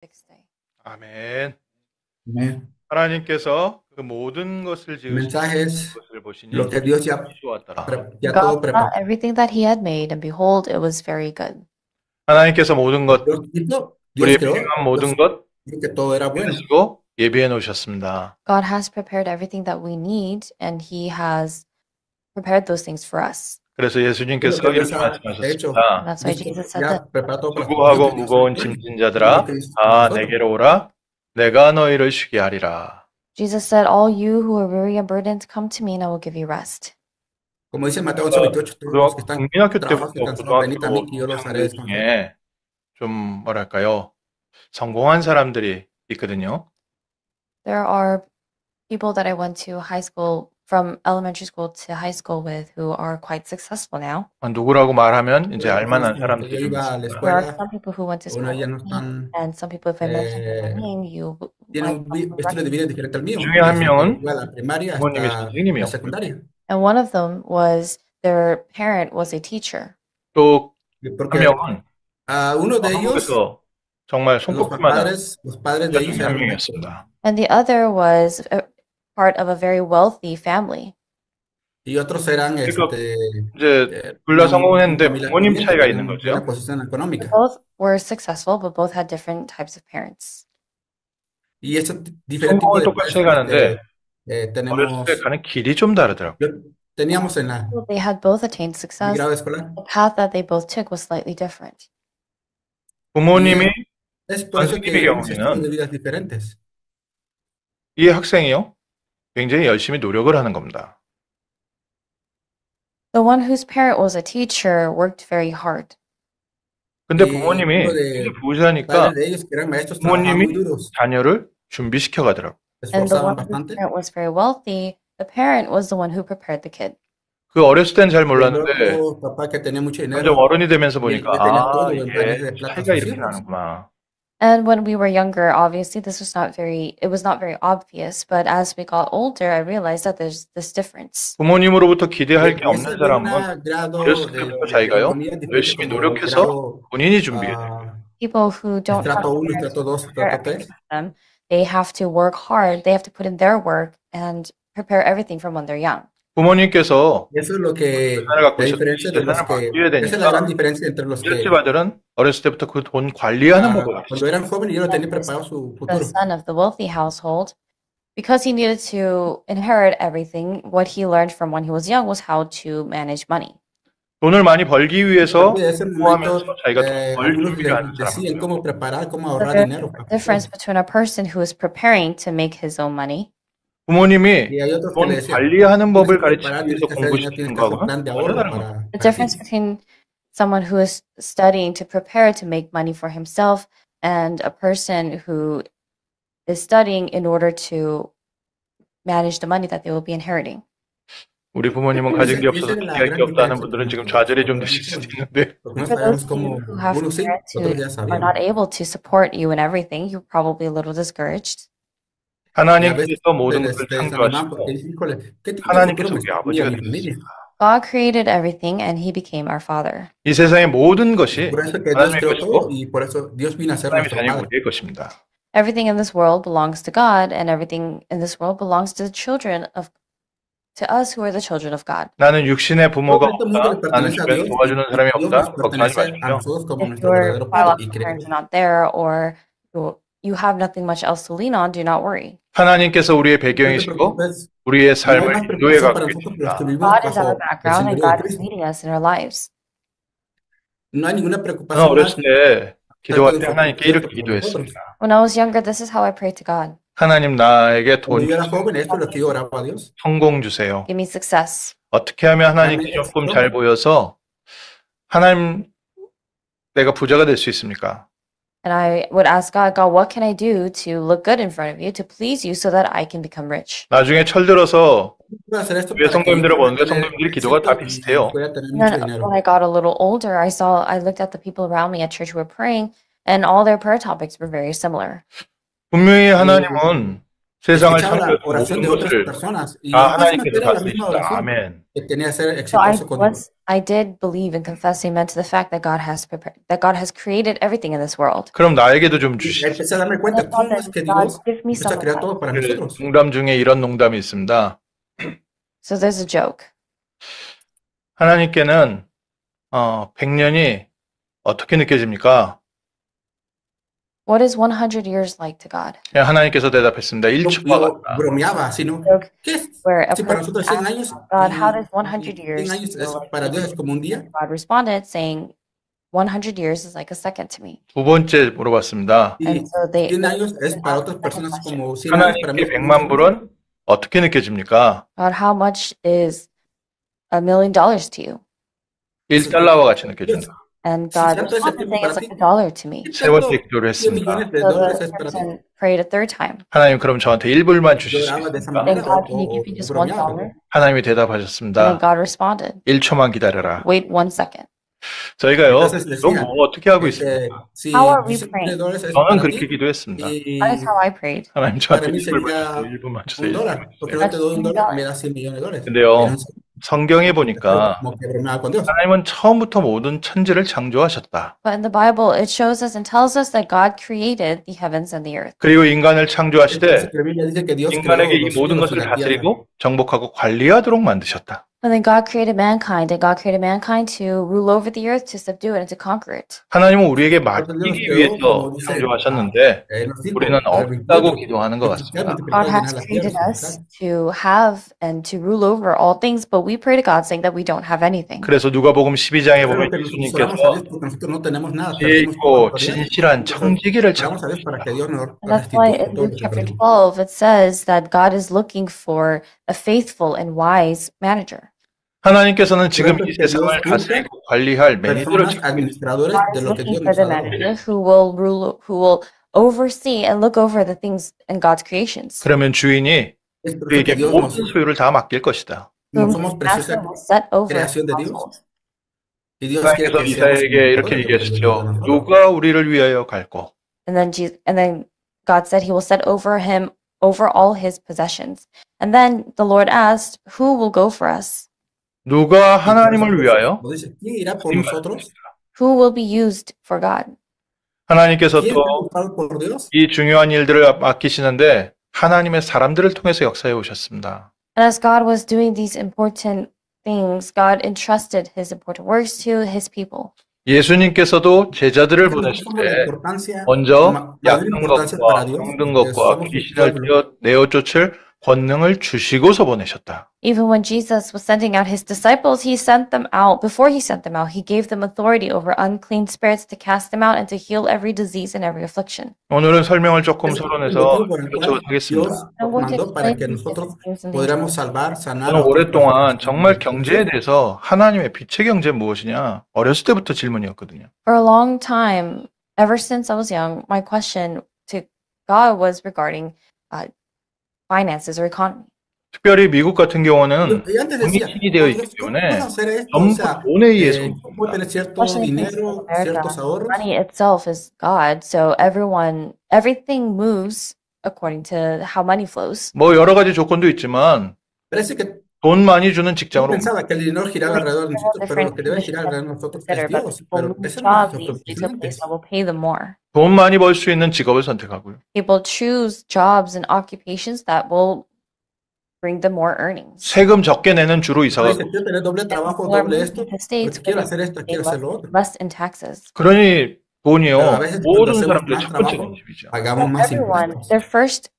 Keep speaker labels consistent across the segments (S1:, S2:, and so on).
S1: fixed day.
S2: 아멘.
S3: Amén.
S2: 하나님께서 그 모든 것을
S3: El
S2: 지으신
S3: mensaje es
S2: 것을 보시니
S3: lo que Dios ya,
S2: 좋았더라.
S3: ya
S1: God
S3: todo
S1: saw
S3: preparó.
S1: everything that he had made, and behold, it was very good.
S2: 하나님께서 모든 것,
S3: Dios
S2: 우리의
S3: creó,
S2: 필요한 모든 것
S3: dijo que todo era bueno.
S2: 해주시고 예비해 놓으셨습니다.
S1: God has prepared everything that we need, and he has prepared those things for us.
S2: 그래서 예수님께서
S3: Lo que Dios
S2: 이렇게
S3: ha hecho,
S2: 말씀하셨습니다.
S1: That's why
S3: Dios
S1: Jesus said that.
S3: ya preparó todo para
S2: 수고하고
S3: nosotros.
S2: 무거운
S3: Y
S2: 짐진
S3: lo
S2: 자들아,
S3: que dice
S2: 다
S3: nosotros.
S2: 내게로 오라. 내가 너희를 쉬게 하리라.
S1: Jesus said, all you who are weary and burdened, come to me and I will give you rest.
S3: Como dice Mateo 11:28, todos los que están
S2: 국민학교
S3: trabajados y
S2: 때부터
S3: cansados, venid a mí,
S2: 고등학교
S3: que yo los haré
S2: 동창들
S3: descansar.
S2: 중에 좀 뭐랄까요, 성공한 사람들이 있거든요.
S1: There are people that I went to high school, from elementary school to high school with, who are quite successful now.
S2: 누구라고 말하면 이제
S3: Las personas
S2: 알만한
S3: con las que
S2: 사람들이
S3: yo
S2: 좀
S3: iba a la
S2: 있습니다.
S1: There are
S3: escuela,
S1: some people who went to school
S3: unos ya no
S1: with me,
S3: están,
S1: and some people, if I mention their name, you
S3: tienen
S1: might
S3: un
S1: come to
S3: estilo de
S1: recognize.
S3: vida diferente al mío.
S2: 그 중에 한
S3: Desde que
S2: 명은
S3: iba a la primaria
S2: 부모님이
S3: hasta la
S2: 선생님이었고요.
S3: secundaria.
S1: And one of them was their parent was a teacher.
S2: 또 한
S3: Porque
S2: 명은
S3: uno de ellos,
S2: 한국에서 정말 손꼽힐만한
S3: los padres de
S2: 부자
S3: ellos
S2: 중에 한
S3: eran
S2: 명이었습니다.
S1: And the other was a part of a very wealthy family.
S3: y otros eran
S2: 그러니까 이제 둘 다
S3: una
S2: 성공했는데
S3: familia
S2: 부모님
S3: pudiente,
S2: 차이가 있는
S3: tenían buena
S2: 거죠.
S3: posición económica.
S1: Both were successful, but both had different types of parents.
S3: Y ese diferente tipo
S2: 성공을
S3: de
S2: 똑같이
S3: padres
S2: 해가는데 어렸을 때
S3: tenemos,
S2: 가는 길이 좀 다르더라고요.
S3: teníamos en la
S1: They had both attained
S3: mi
S1: success.
S3: grado escolar.
S1: The path that they both took was slightly different.
S2: 부모님이
S3: Es por eso que
S2: 선생님의
S3: vemos estilos de
S2: 경우에는
S3: vidas diferentes.
S2: 이 학생이요, 굉장히 열심히 노력을 하는 겁니다.
S1: The one whose parent was a teacher worked very hard.
S2: 근데
S3: Y
S2: 부모님이
S3: uno
S2: 굉장히
S3: de
S2: 부자니까
S3: padres de ellos que eran maestros trabajaban muy
S2: 부모님이
S3: duros,
S2: 자녀를 준비시켜 가더라고요.
S3: se
S1: And the
S3: esforzaban
S1: one whose
S3: bastante.
S1: parent was very wealthy, the parent was the one who prepared the kid.
S2: 그 어렸을 땐 잘
S3: El
S2: 몰랐는데
S3: otro papá que tenía mucho
S2: 점점
S3: dinero,
S2: 어른이 되면서
S3: le
S2: 보니까
S3: tenía todo en
S2: 이게
S3: bandeja de plata a
S2: 차이가
S3: sus
S2: 이렇게
S3: hijos.
S2: 나는구나.
S1: And when we were younger, obviously it was not very obvious, but as we got older, I realized that there's this difference.
S2: 부모님으로부터 기대할 게
S3: Y ese
S2: 없는
S3: de un
S2: 사람은
S3: grado
S2: 어렸을
S3: de
S2: 때부터 자기가요,
S3: economía diferente
S2: 열심히
S3: como
S2: 노력해서
S3: grado
S2: 본인이 준비해야 돼요.
S1: People who don't have
S3: estrato 1,
S1: parents
S3: estrato 2,
S1: who prepare
S3: estrato 3.
S1: everything for them, they have to work hard, they have to put in their work and prepare everything from when they're young.
S2: 부모님께서
S3: Eso es lo que
S2: 재산을 갖고
S3: la
S2: 있어도 이
S3: diferencia de los
S2: 재산을
S3: que,
S2: 바뀌어야
S3: esa es la gran
S2: 되니까
S3: diferencia entre los que
S2: 부잣집 어렸을 때부터 그 돈 관리하는 법을
S3: cuando
S2: 가르치죠.
S3: eran jóvenes ya no tenían
S1: Yes.
S3: preparado su
S1: The
S3: futuro.
S1: son of the wealthy household, because he needed to inherit everything, what he learned from when he was young was how to manage money.
S2: 돈을 많이 벌기
S3: A
S2: 위해서
S3: partir de ese
S2: 공부하면서
S3: momento,
S2: 자기가 돈 벌
S3: algunos
S2: 준비를 하는
S3: decían
S2: 사람이고요.
S3: cómo preparar, cómo
S1: So
S3: ahorrar
S1: there's
S3: dinero
S1: a
S3: para el
S1: difference
S3: futuro.
S1: between a person who is preparing to make his own money
S2: 부모님이
S3: Y hay otros que
S2: 돈
S3: le decían,
S2: 관리하는
S3: tienes
S2: 법을
S3: que
S2: 가르치기
S3: preparar,
S2: 위해서
S3: tienes que hacer dinero, tienes
S2: 공부시키는
S3: que hacer
S2: 거하고는
S3: plan de
S2: 전혀
S3: ahorro
S2: 다른 겁니다.
S1: the
S3: para
S1: difference
S3: ti.
S1: between someone who is studying to prepare to make money for himself and a person who is studying in order to manage the money that they will be inheriting.
S2: 우리 부모님은 가진 게 없어서 기대할 게 없다 하는 분들은 지금 좌절이 좀 되실 수도 있는데
S3: Porque no
S1: For those
S3: sabemos
S1: of you
S3: cómo,
S1: who have
S3: unos sí,
S1: parents
S3: otros
S1: who
S3: ya
S1: are not
S3: sabíamos.
S1: able to support you in everything, you're probably a little discouraged.
S3: Y a veces
S2: 하나님께서 모든 것을
S3: desaniman porque
S2: 창조하시고
S3: dicen, híjole, ¿qué tipo de futuro
S2: 하나님께서
S3: me
S2: 우리
S3: está a
S2: 아버지가
S3: mi familia?
S2: 되셨습니다.
S1: God created everything and he became our father.
S2: 이 세상의 모든 것이
S3: Por eso que Dios
S2: 하나님의
S3: creó todo
S2: 것이고
S3: y por eso Dios vino a ser
S2: 하나님의
S3: nuestro
S2: 자녀
S3: Padre.
S2: 우리의 것입니다.
S1: Everything in this world belongs to God and everything in this world belongs to to us who are the children of God.
S2: 나는 육신의 부모가
S3: Todo este mundo le
S2: 없다. 나는
S3: pertenece a
S2: 주변에
S3: Dios
S2: 도와주는
S3: y
S2: 사람이
S3: Dios
S2: 없다.
S3: nos
S2: 걱정하지
S3: pertenece a
S2: 마십시오.
S3: nosotros como
S1: If
S3: nuestro
S1: your
S3: verdadero Padre y
S1: biological parents
S3: creador.
S1: are not there or you have nothing much else to lean on, do not worry.
S2: 하나님께서 우리의
S3: No te
S2: 배경이시고
S3: preocupes,
S2: 우리의
S3: no hay
S2: 삶을
S3: más
S2: 인도해
S3: preocupación
S2: 가고
S3: para nosotros los que
S2: 계십니다.
S3: vivimos
S1: God is our
S3: bajo el
S1: background and
S3: señorío de
S1: God is
S3: Cristo.
S1: leading us in our lives.
S3: No hay ninguna
S2: 저는
S3: preocupación más
S2: 어렸을 때
S3: tanto
S2: 기도할
S3: de
S2: 때
S3: un futuro
S2: 하나님께
S3: cierto
S2: 이렇게
S3: como nosotros.
S2: 기도했습니다.
S1: When I was younger, this is how I prayed to God.
S2: 하나님 나에게 돈
S3: Cuando yo era
S2: 주세요.
S3: joven, esto es lo que yo oraba a Dios.
S2: 성공 주세요.
S1: Give me success.
S2: 어떻게 하면 하나님께
S3: Dame
S2: 조금
S3: éxito.
S2: 잘 보여서 하나님 내가 부자가 될 수 있습니까?
S1: And I would ask God, God, what can I do to look good in front of you, to please you, so that I can become rich?
S2: 나중에 철들어서
S3: Puedo hacer esto
S2: 위에
S3: para que yo
S2: 성도님들을
S3: pueda
S2: 보는데
S3: tener
S2: 성도님들이 기도가 다
S3: éxito y
S2: 비슷해요.
S3: pueda tener
S1: And
S3: mucho
S1: then
S3: dinero.
S1: when I got a little older, I looked at the people around me at church who were praying, and all their prayer topics were very similar.
S2: 분명히 하나님은 세상을
S3: escuchaba la
S2: 창조했던
S3: oración de
S2: 모든
S3: otras
S2: 것을
S3: personas y
S2: 다
S3: casi me
S2: 하나님께서
S3: era la misma
S2: 다스리신다.
S3: oración
S2: 아멘.
S3: que tenía que ser
S1: So
S3: exitoso con Dios.
S1: I did believe and confess amen to the fact that God has prepared, that God has created everything in this world.
S2: 그럼 나에게도 좀
S3: Y
S2: 주시죠.
S3: empecé a darme
S1: And I
S3: cuenta
S1: thought
S3: cómo
S1: that
S3: es que
S1: God
S3: Dios
S1: give me
S3: empezó
S1: some
S3: a crear
S1: of
S3: todo para
S2: 그
S3: nosotros.
S2: 농담 중에 이런 농담이 있습니다.
S1: So there's a joke.
S2: 하나님께는 100년이 어떻게 느껴집니까?
S1: What is 100 years like to God?
S2: 그냥 하나님께서 대답했습니다. 1초가
S3: Yo
S2: 같다.
S3: bromeaba así, ¿no?
S1: Joke
S3: ¿Qué es?
S1: where a
S3: Si para
S1: person
S3: nosotros 100
S1: asked
S3: años
S1: God, how does
S3: y
S1: 100
S3: 100
S1: years
S3: años
S1: feel like
S3: para
S1: to
S3: Dios
S1: you?
S3: es como un día.
S1: God responded saying, 100 years is like a second to me.
S2: 두 번째 물어봤습니다.
S1: And
S3: Y
S1: so they
S3: 100 años es
S1: asked
S3: para
S1: the
S3: otras
S1: second
S3: personas
S1: question.
S3: como 100 años, para mí
S2: 하나님께
S3: es como un
S2: 100만
S3: segundo.
S2: 불은 어떻게 느껴집니까?
S1: God, how much is $1 million to you?
S2: 1달러와 같이 느껴진다.
S1: And
S3: Si
S1: God
S3: tanto es el
S1: responded
S3: tiempo
S1: saying
S3: para
S1: it's
S3: ti,
S1: like $1 to me.
S3: ¿qué
S2: 세 번째
S3: tanto
S2: 기도를
S3: 100
S2: 했습니다.
S3: millones de
S1: So
S3: dólares
S1: the
S3: es para ti?
S1: person prayed a third time.
S2: 하나님 그럼 저한테 1불만 주실 수
S3: Yo oraba de esa
S2: 있습니까?
S1: Saying,
S3: manera
S1: God, can you give me
S3: o
S1: just
S3: bromeaba.
S1: $1?
S2: 하나님이
S1: And then
S2: 대답하셨습니다.
S1: God responded,
S2: 1초만 기다려라.
S1: wait 1 second.
S2: 저희가요,
S3: Entonces
S2: 너무
S3: decía,
S2: 어떻게 하고 있습니까?
S3: si
S1: How are we
S3: 100
S1: praying?
S3: dólares es
S2: 저는
S3: para
S2: 그렇게
S3: ti
S2: 기도했습니다.
S1: That is
S3: y
S1: how I prayed.
S2: 하나님
S3: para
S2: 저한테
S3: mí
S2: 1불만
S3: sería
S2: 주세요. 1불만 주세요.
S3: $1.
S2: 1불만
S3: ¿Por qué
S2: 주세요.
S3: no te doy $1?
S1: $1.
S3: Me das $100 millones.
S2: 근데요, 성경에
S3: Pero
S2: 보니까
S3: como que bromeaba con Dios.
S2: 하나님은 처음부터 모든 천지를 창조하셨다.
S1: But in the Bible, it shows us and tells us that God created the heavens and the earth.
S2: 그리고 인간을
S3: Entonces,
S2: 창조하시되
S3: la Biblia dice que Dios
S2: 인간에게
S3: creó
S2: 이
S3: los
S2: 모든
S3: cielos y
S2: 것을
S3: la tierra.
S2: 다스리고 정복하고 관리하도록 만드셨다.
S1: And then God created mankind, and God created mankind to rule over the earth, to subdue it, and to conquer it.
S2: 하나님은 우리에게
S3: Entonces Dios nos
S2: 맡기기
S3: creó,
S2: 위해서
S3: como dice,
S2: 창조하셨는데
S3: nos dijo
S2: 우리는
S3: al
S2: 없다고
S3: 28,
S2: 기도하는 것
S3: multiplicar,
S2: 같습니다.
S3: multiplicar
S1: God
S3: y
S1: has
S3: llenar la tierra.
S1: created us to have and to rule over all things, but we pray to God saying that we don't have anything.
S2: 그래서 누가복음 12장에
S3: Creo
S2: 보면
S3: que nosotros
S2: 예수님께서
S3: oramos a Dios porque nosotros no tenemos nada,
S2: 지혜
S3: perdimos toda
S2: 있고
S3: autoridad.
S2: 진실한
S3: Entonces,
S2: 청지기를
S3: oramos a Dios para que
S2: 찾고
S3: Dios nos
S1: And that's why
S3: restituya
S1: in
S3: todo
S1: Luke
S3: lo que
S1: chapter
S3: perdimos.
S1: 12, it says that God is looking for a faithful and wise manager.
S2: 하나님께서는 지금
S3: Por
S2: 이
S3: eso es que
S2: 세상을
S3: Dios busca
S2: 다스리고 관리할 매니저를
S3: personas
S2: 찾고 있습니다.
S3: administradores
S1: God
S3: de
S1: is
S3: lo que Dios
S1: looking for
S3: nos
S1: the
S3: ha dado.
S1: manager who will rule, who will oversee and look over the things in God's creations.
S2: 그러면 주인이
S3: Es por eso
S2: 그에게
S3: que Dios
S2: 모든
S3: nos,
S2: 소유를 다 맡길 것이다.
S3: como
S1: Whom
S3: somos
S1: the
S3: preciosa
S1: master will set over his
S3: creación de Dios,
S1: household.
S3: y Dios quiere
S2: 하나님께서
S3: que seamos
S2: 이사야에게 이렇게
S3: administradores de lo que Dios nos
S2: 얘기하셨죠.
S3: da a nosotros.
S2: 누가 우리를 위하여 갈고
S1: And then God said he will set over him over all his possessions. And then the Lord asked, who will go for us?
S2: 누가 하나님을 위하여
S3: Nos dice, ¿quién irá por
S2: 쓰임
S3: nosotros?
S1: Who will be used for God?
S2: 하나님께서
S3: ¿Quién
S2: 또
S3: será usado por Dios?
S2: 이 중요한 일들을 맡기시는데 하나님의 사람들을 통해서 역사해 오셨습니다.
S1: And as God was doing these important things, God entrusted his important works to his people.
S2: 예수님께서도 제자들을 보내실
S3: Nosotros somos de
S2: 때
S3: importancia,
S2: 먼저
S3: mayor
S2: 약한
S3: importancia
S2: 것과
S3: para Dios,
S2: 병든
S3: porque
S2: 것과
S3: somos sus
S2: 귀신을
S3: pueblos.
S2: 내어 쫓을 권능을 주시고서 보내셨다.
S1: Even when Jesus was sending out his disciples, he sent them out. Before he sent them out, he gave them authority over unclean spirits to cast them out and to heal every disease and every affliction.
S2: 오늘은 설명을 조금
S3: Es el
S2: 서론해서
S3: motivo por el
S2: 이것저것
S3: cual
S2: 하겠습니다.
S3: Dios nos mandó para que nosotros podamos salvar, sanar
S2: 저는
S3: a otras
S2: 오랫동안
S3: personas.
S2: 정말 경제에 대해서 하나님의 빛의 경제는 무엇이냐 어렸을 때부터 질문이었거든요.
S1: For a long time, ever since I was young, my question to God was regarding finances or economy.
S2: 특별히 미국 같은 경우는
S3: Y antes decía,
S2: 공익이 되어 있기
S3: Dios, ¿cómo
S2: 때문에
S3: puedo hacer esto? O
S2: 전부
S3: sea,
S2: 돈에 의해서
S3: puedo
S2: 움직입니다.
S3: tener cierto
S1: Especially in places
S3: dinero,
S1: like
S3: ciertos
S1: America,
S3: ahorros.
S1: money itself is God, so everything moves according to how money flows.
S2: 뭐 여러 가지 조건도 있지만
S3: Parece que
S2: 돈 많이 주는
S3: yo
S2: 직장으로
S3: pensaba que el dinero giraba alrededor de nosotros, pero lo
S1: Different
S3: que debe girar
S1: conditions
S3: alrededor de nosotros es
S1: consider, but
S3: Dios.
S1: people
S3: Pero
S1: move
S3: ese no es
S1: jobs
S3: nuestro
S1: these days to a place
S3: presidente.
S1: that will pay them more.
S2: 돈 많이 벌 수 있는 직업을 선택하고요.
S1: People choose jobs and occupations that will bring them more earnings.
S2: 세금 적게 내는 주로 이사가
S3: Dice, quiero tener doble trabajo,
S1: People are
S3: doble
S1: moving
S3: esto,
S1: to states
S3: porque quiero
S1: where
S3: hacer esto,
S1: they
S3: quiero
S1: pay
S3: hacer lo otro.
S1: less in taxes.
S2: 그러니 돈이요
S3: Pero a veces cuando
S2: 모든
S3: hacemos
S2: 사람들의
S3: más
S2: 첫 번째
S3: trabajo,
S2: 관심이죠.
S3: pagamos
S1: For
S3: más
S1: everyone,
S3: impuestos.
S1: their first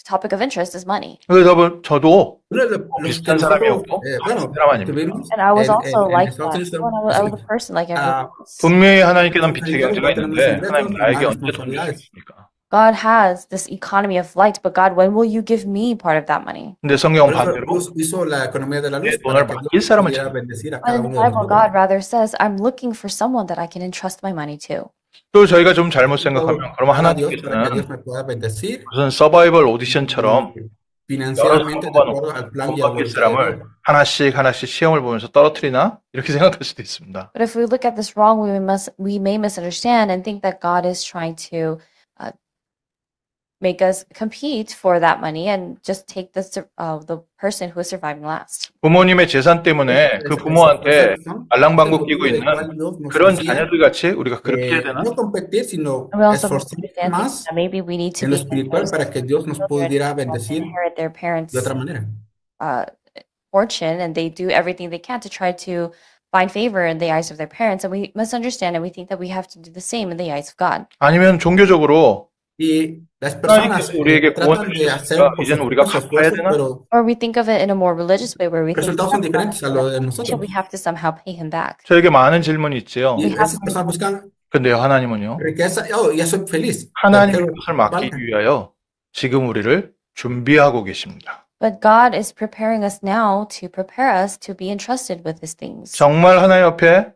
S1: topic of interest is money.
S2: 그래서 저도
S3: Los que
S2: 비슷한
S3: nosotros,
S2: 사람이었고
S3: bueno,
S2: 사람 아닙니까?
S3: tuvimos
S1: And I was also
S3: en
S1: like
S3: Estados
S1: that.
S3: Unidos,
S1: When I was a person like everyone else.
S2: 분명히 하나님께는
S3: somos
S2: 빛의
S3: mexicanos,
S2: 경제가
S3: pero tenemos
S2: 있는데
S3: ingresos
S2: 하나님
S3: y
S2: 나에게
S3: más
S2: 언제 돈
S3: responsabilidades.
S2: 주시겠습니까?
S1: God has this economy of light, but God, when will you give me part of that money?
S2: 근데 성경은
S3: Por eso
S2: 반대로
S3: Dios hizo la economía de la
S2: 내
S3: luz
S2: 돈을
S3: para que
S2: 맡길
S3: Dios
S2: 사람을
S3: pudiera
S2: 찾는
S3: bendecir a
S1: But
S3: cada
S1: in the
S3: uno de
S1: Bible,
S3: nosotros.
S1: God rather says, I'm looking for someone that I can entrust my money to.
S2: 또 저희가 좀 잘못 생각하면 그러면
S3: Para Dios, para que Dios
S2: 하나님께서는
S3: me pueda bendecir
S2: 무슨 서바이벌 오디션처럼 여러
S3: financieramente de
S2: 수고가
S3: acuerdo al plan
S2: 돈
S3: y la
S2: 맡길
S3: voluntad de Dios.
S2: 사람을 하나씩 시험을 보면서 떨어뜨리나? 이렇게 생각할 수도 있습니다.
S1: But if we look at this wrong, we may misunderstand and think that God is trying to make us compete for that money and just take the person who is surviving last.
S2: 부모님의 재산 때문에 그 부모한테 알랑방구 끼고 있는 그런 자녀들 같이 우리가 그렇게 해야 되나?
S3: no competir, sino
S1: And we also
S3: esforzarnos más
S1: that maybe we need to
S3: en lo
S1: be
S3: espiritual para que Dios nos pudiera bendecir
S1: inherit their parents'
S3: de otra manera.
S1: fortune, and they do everything they can to try to find favor in the eyes of their parents. And we must understand, and we think that we have to do the same in the eyes of God.
S2: 아니면 종교적으로
S3: Y las personas
S2: 하나님께서 우리에게
S3: tratan
S2: 구원을
S3: de hacer
S2: 주셨으니까
S3: por
S2: 이제는
S3: sus
S2: 우리가
S3: propios
S2: 갚아야
S3: esfuerzos,
S2: 되나?
S3: pero
S1: Or we think of it in a more religious way, where we think
S3: resultados son diferentes a los de nosotros.
S1: we have to somehow pay him back.
S2: 저에게 많은 질문이 있지요.
S3: Y esas personas buscan
S2: 근데요, 하나님은요?
S3: riqueza. Oh, ya soy feliz.
S2: 하나님의
S3: Pero
S2: 것을 맡기기 위하여 지금 우리를 준비하고 계십니다.
S1: But God is preparing us now to prepare us to be entrusted with these things.
S2: 정말 하나님 옆에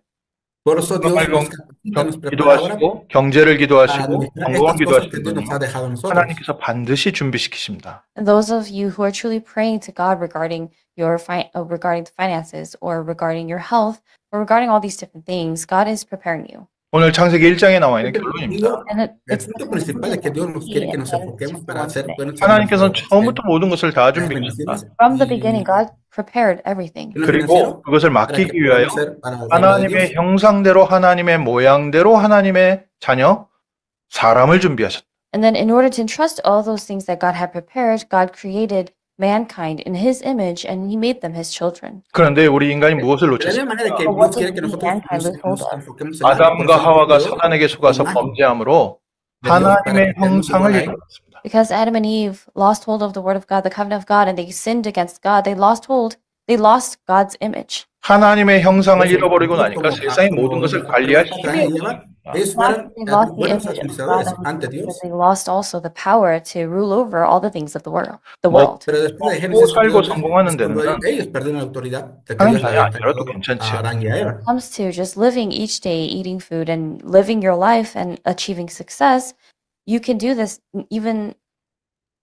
S3: por eso Dios
S2: 정말
S3: nos capacita, nos prepara ahora
S2: 기도하시고 경제를
S3: para
S2: 기도하시고
S3: administrar
S2: 건강을
S3: estas cosas que
S2: 기도하시는
S3: Dios nos
S2: 분은요,
S3: ha dejado a nosotros.
S2: 하나님께서 반드시 준비시키십니다.
S1: And those of you who are truly praying to God regarding regarding the finances or regarding your health or regarding all these different things, God is preparing you.
S2: 오늘 창세기 1장에 나와 있는
S3: El
S2: 결론입니다.
S1: And
S3: el punto principal es que Dios nos quiere que nos enfoquemos para hacer buenos
S2: 하나님께서는
S3: servicios.
S2: 처음부터 모든 것을 다
S3: Las
S2: 준비했습니다.
S3: bendiciones
S1: from the
S3: y-
S1: beginning, God prepared everything.
S3: y lo
S2: 그리고
S3: financiero
S2: 그것을
S3: para que
S2: 맡기기 위하여
S3: podamos ser para el reino de
S2: 하나님의
S3: Dios.
S2: 형상대로 하나님의 모양대로 하나님의 자녀 사람을 준비하셨다.
S1: And then in order to entrust all those things that God had prepared, God created mankind in his image and he made them his children.
S2: 그런데 우리 인간이 무엇을
S3: De la misma manera que
S2: 놓쳤습니까?
S3: Dios quiere que nosotros nos enfoquemos en algo, por
S2: 아담과
S3: eso
S2: 하와가
S3: Dios
S2: 사단에게 속아서
S3: imagen
S2: 범죄함으로
S3: de Dios para
S2: 하나님의
S3: que seamos
S2: 형상을
S3: igual a él.
S2: 잃어버렸습니다.
S1: Because Adam and Eve lost hold of the word of God, the covenant of God, and they sinned against God. They lost God's image.
S2: 하나님의 형상을
S3: Entonces,
S2: 잃어버리고
S3: Dios
S2: 나니까
S3: como-
S2: 세상의
S3: como
S2: 모든 것을
S3: Adán
S2: 관리할
S3: y
S2: 힘이
S3: Eva,
S2: 없습니다.
S3: ellos
S1: Not
S3: eran
S1: only lost the
S3: buenos
S1: image of
S3: administradores
S1: God,
S3: ante
S1: but
S3: Dios.
S1: they lost also the power to rule over all the things of the world. The
S2: 뭐,
S1: world.
S3: Pero después de
S2: 먹고
S3: Génesis
S2: 살고
S3: capítulo 3,
S2: 성공하는
S3: es cuando
S2: 데는
S3: ellos perdieron la autoridad de que
S2: 하나님
S3: Dios
S2: 자녀
S3: había
S2: 아니라도
S3: entregado
S2: 괜찮지요.
S3: a Adán y a Eva.
S1: When it comes to just living each day, eating food, and living your life and achieving success, you can do this. Even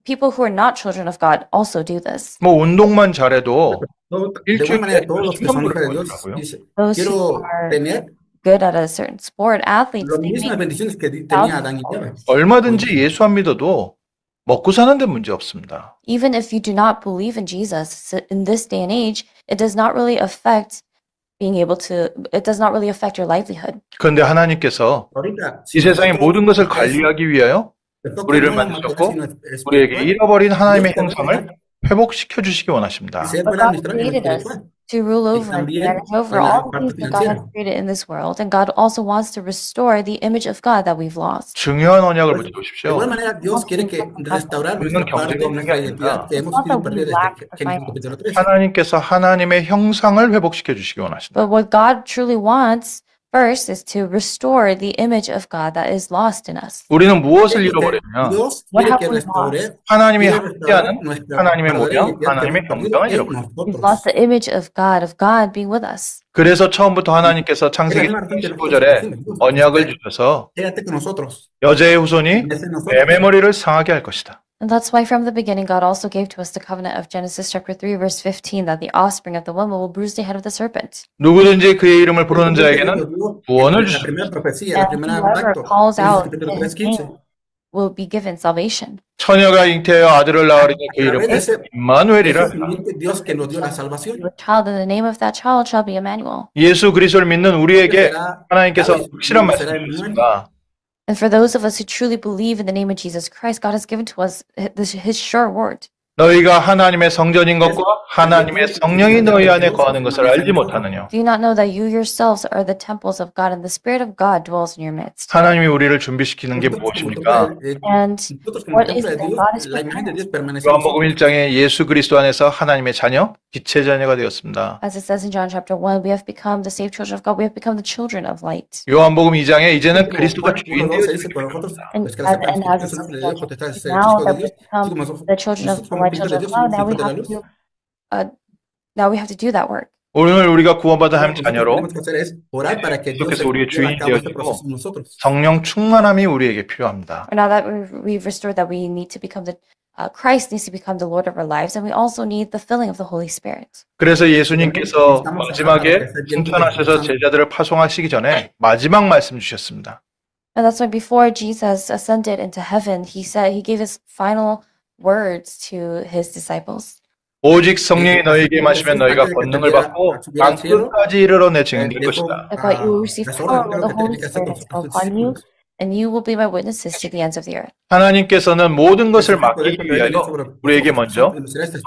S1: people who are not children of God also do this.
S2: 뭐 운동만 잘해도
S3: De igual manera, todos los que son hijos de
S2: 일주일에
S3: Dios dicen,
S1: Those who
S3: quiero
S1: are
S3: tener
S1: good at a certain sport, athletes,
S3: las
S1: they
S3: mismas
S1: make
S3: bendiciones que tenía Adán y Eva.
S2: 얼마든지 예수 안 믿어도 먹고 사는 데 문제 없습니다.
S1: even if you do not believe in Jesus in this day and age, it does not really affect your livelihood.
S2: 그런데 하나님께서
S3: Ahorita,
S2: 이 세상의 모든 것을 관리하기 위하여 우리를 만드셨고 우리에게 잃어버린 하나님의 형상을 회복시켜 주시기 원하십니다.
S1: But God created us to rule over and manage over all the things that God has created in this world, and God also wants to restore the image of God that we've lost.
S2: 중요한 언약을
S3: De
S2: 붙여보십시오.
S3: igual manera, Dios quiere que restaurar nuestra parte de nuestra identidad que hemos sido perdidos desde Génesis capítulo 3.
S2: 하나님께서 하나님의 형상을 회복시켜 주시기 원하십니다.
S1: But what God truly wants first is to restore the image of God that is lost in us.
S2: 우리는 무엇을 잃어버렸냐?
S3: Dios quiere que restaure
S2: 하나님이 함께하는 하나님의 모양, 하나님의 형상을 잃어버렸습니다.
S1: We've lost the image of God being with us.
S2: 그래서 처음부터 하나님께서 창세기 15절에 언약을 주셔서
S3: Quédate con nosotros.
S2: 여자의 후손이
S3: Desde nosotros.
S2: 뱀의 머리를 상하게 할 것이다.
S1: And that's why from the beginning God also gave to us the covenant of Genesis chapter 3 verse 15 that the offspring of the woman will bruise the head of the serpent.
S2: 누구든지 그의 이름을 부르는 자에게는 구원을
S3: La
S2: 주십니다.
S3: primera profecía, la
S1: And
S3: primera
S1: whoever
S3: pacto,
S1: calls out
S3: capítulo
S1: his
S3: 3:15.
S1: name will be given salvation.
S2: 처녀가 잉태하여 아들을 낳으리니 그
S3: A través de
S2: 이름은
S3: ese
S2: 임마누엘이라.
S3: Dios que nos dio la salvación.
S1: The child and the name of that child shall be Emmanuel.
S2: 예수 그리스도를 믿는 우리에게
S3: Será
S2: 하나님께서
S3: David,
S2: 확실한
S3: será
S2: 말씀을
S3: Emmanuel.
S2: 주셨습니다.
S1: And for those of us who truly believe in the name of Jesus Christ, God has given to us his sure word.
S2: 너희가 하나님의 성전인 것과 하나님의 성령이 너희 안에 거하는 것을 알지 못하느냐.
S1: Do you not know that you yourselves are the temples of God and the Spirit of God dwells in your midst?
S2: 하나님이 우리를 준비시키는 게 무엇입니까?
S1: And
S3: Nosotros como
S1: what
S3: templo
S1: is
S3: de
S1: it that
S3: Dios,
S1: God is
S3: la imagen de Dios permanece en
S2: 요한복음
S3: nosotros.
S2: 1장에 예수 그리스도 안에서 하나님의 자녀, 빛의 자녀가 되었습니다.
S1: As it says in John chapter 1, we have become the saved children of God. We have become the children of light.
S2: 요한복음 2장에 이제는 그리스도가
S3: Juan
S2: 주인
S3: 1:2
S2: 되어
S3: dice, "Por nosotros,
S1: And
S3: los que la sepan,
S1: as
S3: Espíritu Santo de Dios, potestad de ser
S1: now
S3: hijos de
S1: that we
S3: Dios,
S1: become
S3: así como nosotros
S1: the children of
S3: somos
S1: the right
S3: hijos de
S1: children of
S3: Dios,
S1: God,
S3: somos
S1: now we
S3: hijos de la
S1: have
S3: luz.
S1: to do that work.
S2: 오늘 우리가 구원받은 하나님
S3: Lo que
S2: 자녀로
S3: tenemos que hacer es orar para que Dios
S2: 계속해서 우리의
S3: lleve a cabo este
S2: 주인이
S3: proceso en nosotros.
S2: 성령 충만함이 우리에게 필요합니다.
S1: Now that we've restored that, we need to become Christ needs to become the Lord of our lives, and we also need the filling of the Holy Spirit.
S2: 그래서 예수님께서 마지막에 승천하셔서 제자들을 파송하시기 전에 마지막 말씀 주셨습니다.
S1: And that's why before Jesus ascended into heaven, he gave his final words to his disciples.
S2: 오직 성령이 너희에게 임하시면 너희가 권능을 받고 땅 끝까지 이르러 내 증인될 것이다.
S1: But you will receive power when the Holy Spirit has come upon you, and you will be my witnesses to the ends of the earth.
S2: 하나님께서는 모든 것을 맡기기 위하여 우리에게 먼저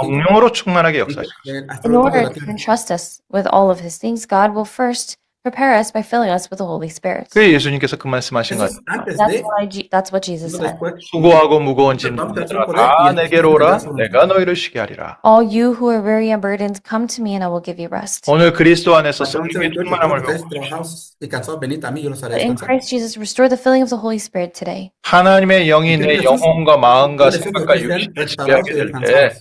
S2: 성령으로 충만하게 역사하실 것입니다.
S1: In order to entrust us with all of his things, God will first prepare us by filling us with the Holy Spirit.
S2: 그게 예수님께서 그 말씀하신 거예요.
S1: That's what Jesus said.
S2: 수고하고 무거운 짐들아 다 내게로 오라 내가 너희를 쉬게 하리라.
S1: All you who are weary and burdened, come to me and I will give you rest.
S2: 오늘 그리스도 안에서 성령의 충만함을 배우고
S1: In Christ Jesus, restore the filling of the Holy Spirit today.
S2: 하나님의 영이 내 영혼과 마음과 생각과 육신을 지배하게 될 때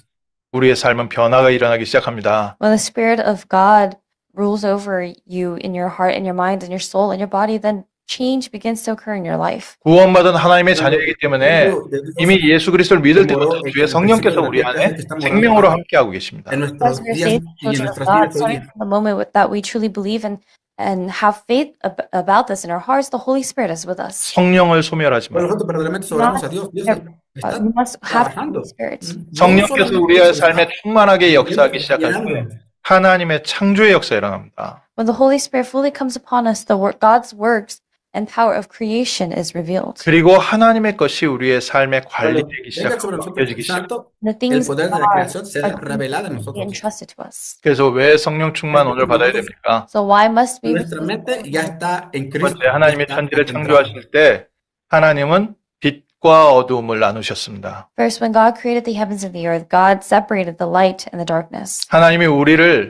S2: 우리의 삶은 변화가 일어나기 시작합니다.
S1: When the Spirit of God rules over you in your heart and your mind and your soul and your body, then change begins to occur in your life.
S2: 구원받은 하나님의 자녀이기 때문에 이미 예수 그리스도를 믿을 때부터 주의 성령께서 우리 안에 생명으로 함께하고 계십니다.
S1: Because we're saved children of God, starting from the moment that we truly believe and have faith about this in our hearts, the Holy Spirit is with us.
S2: 성령을 소멸하지 말고
S1: We must have the Holy Spirit.
S2: 성령께서 우리의 삶에 충만하게 역사하기 시작할 때 하나님의 창조의 역사가 일어납니다.
S1: When the Holy Spirit fully comes upon us, God's works and power of creation is revealed.
S2: 그리고 하나님의 것이 우리의 삶에 관리되기 시작하고 맡겨지기 시작합니다.
S1: The things of God are entrusted to us.
S2: 그래서 왜 성령 충만 오늘 받아야 됩니까?
S1: So why must we?
S2: 첫 번째, 하나님의 천지를 창조하실 때 하나님은 빛과 어두움을 나누셨습니다.
S1: First, when God created the heavens and the earth, God separated the light and the darkness.
S2: 하나님이 우리를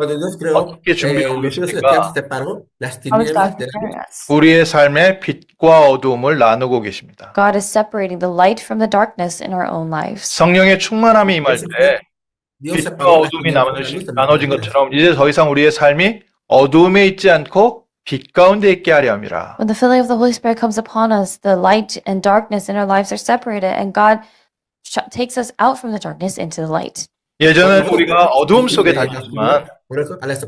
S2: 어떻게 준비하고 계십니까?
S1: How is God preparing us?
S2: 우리의 삶에 빛과 어두움을 나누고 계십니다.
S1: God is separating the light from the darkness in our own lives.
S2: 성령의 충만함이 임할 때 빛과 어둠이 나눠진 것처럼 이제 더 이상 우리의 삶이 어두움에 있지 않고 빛 가운데 있게 하려 함이라.
S1: When the filling of the Holy Spirit comes upon us, the light and darkness in our lives are separated, and God takes us out from the darkness into the light.
S2: 예전엔 우리가 어두움 속에 다녔지만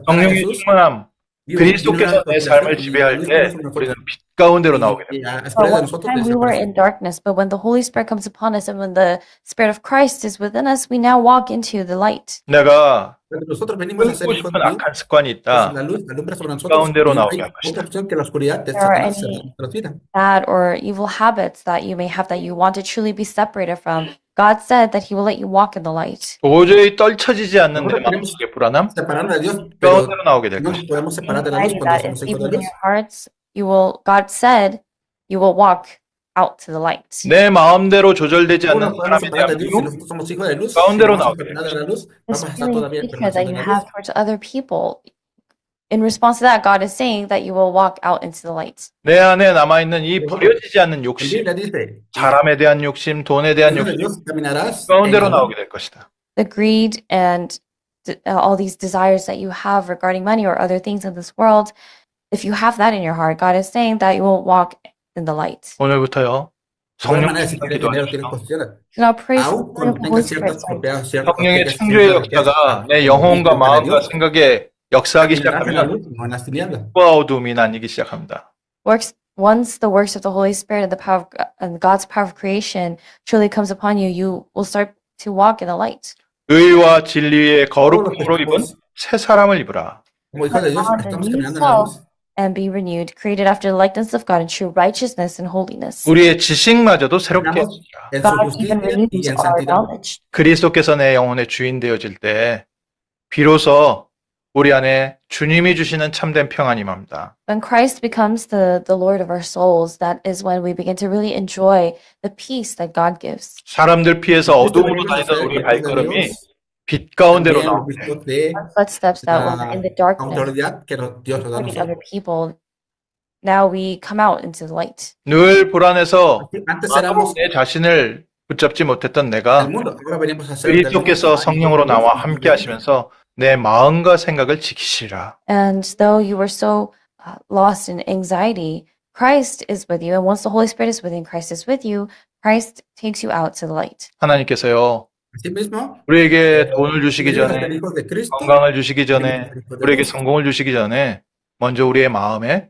S2: 성령의 충만함, 그리스도께서 내 삶을 지배할 때 우리는 빛 가운데로 나오게 됩니다.
S1: One time we were in darkness, but when the Holy Spirit comes upon us and when the Spirit of Christ is within us, we now walk into the light.
S2: 내가 끊고 싶은 악한 습관이 있다. 빛 가운데로 나오게 할 것이다.
S1: There are any bad or evil habits that you may have that you want to truly be separated from. God said that He will let you walk in the light.
S2: 도저히 떨쳐지지 않는 내 마음속의 불안함, 빛 가운데로 나오게 될 것이다.
S1: Anxiety that is deep within your hearts, God said, you will walk out to the light.
S2: 내 마음대로 조절되지 않는 사람에 대한 미움, 가운데로 나오게 될 것이다.
S1: This feeling of hatred that you have towards other people, in response to that, God is saying that you will walk out into the light.
S2: 내 안에 남아있는 이 버려지지 않는 욕심, 사람에 대한 욕심, 돈에 대한 욕심, 가운데로 나오게 될 것이다.
S1: The greed and all these desires that you have regarding money or other things in this world, if you have that in your heart, God is saying that you will walk in the light.
S2: 오늘부터요. 성령 기도하십시오.
S1: Now praise the Holy Spirit.
S2: 성령의 창조의 역사가 내 영혼과 마음과 생각에 역사하기 시작하면 빛과 어둠이 나뉘기 시작합니다.
S1: Once the works of the Holy Spirit and the power and God's power of creation truly comes upon you, you will start to walk in the light.
S2: 의와 진리의 거룩함으로 입은 새 사람을 입으라.
S1: And be renewed, created after the likeness of God in true righteousness and holiness.
S2: 우리의 지식마저도 새롭게 해주시라.
S1: God even renews our knowledge.
S2: 그리스도께서 내 영혼의 주인 되어질 때 비로소 우리 안에 주님이 주시는 참된 평안이 임합니다.
S1: When Christ becomes the Lord of our souls, that is when we begin to really enjoy the peace that God gives.
S2: 사람들 피해서 어둠으로 다니던 우리 발걸음이 빛 가운데로 나오게 돼.
S1: Our footsteps that were in the darkness, hurting other people, now we come out into the light.
S2: 늘 불안해서 내 자신을 붙잡지 못했던 내가 그리스도께서 성령으로 나와 함께 하시면서 내 마음과 생각을 지키시라.
S1: And though you were so lost in anxiety, Christ is with you. And once the Holy Spirit is within, Christ is with you. Christ takes you out to the light.
S2: 하나님께서요. 우리에게 돈을 주시기 전에, 건강을 주시기 전에, 우리에게 성공을 주시기 전에 먼저 우리의 마음에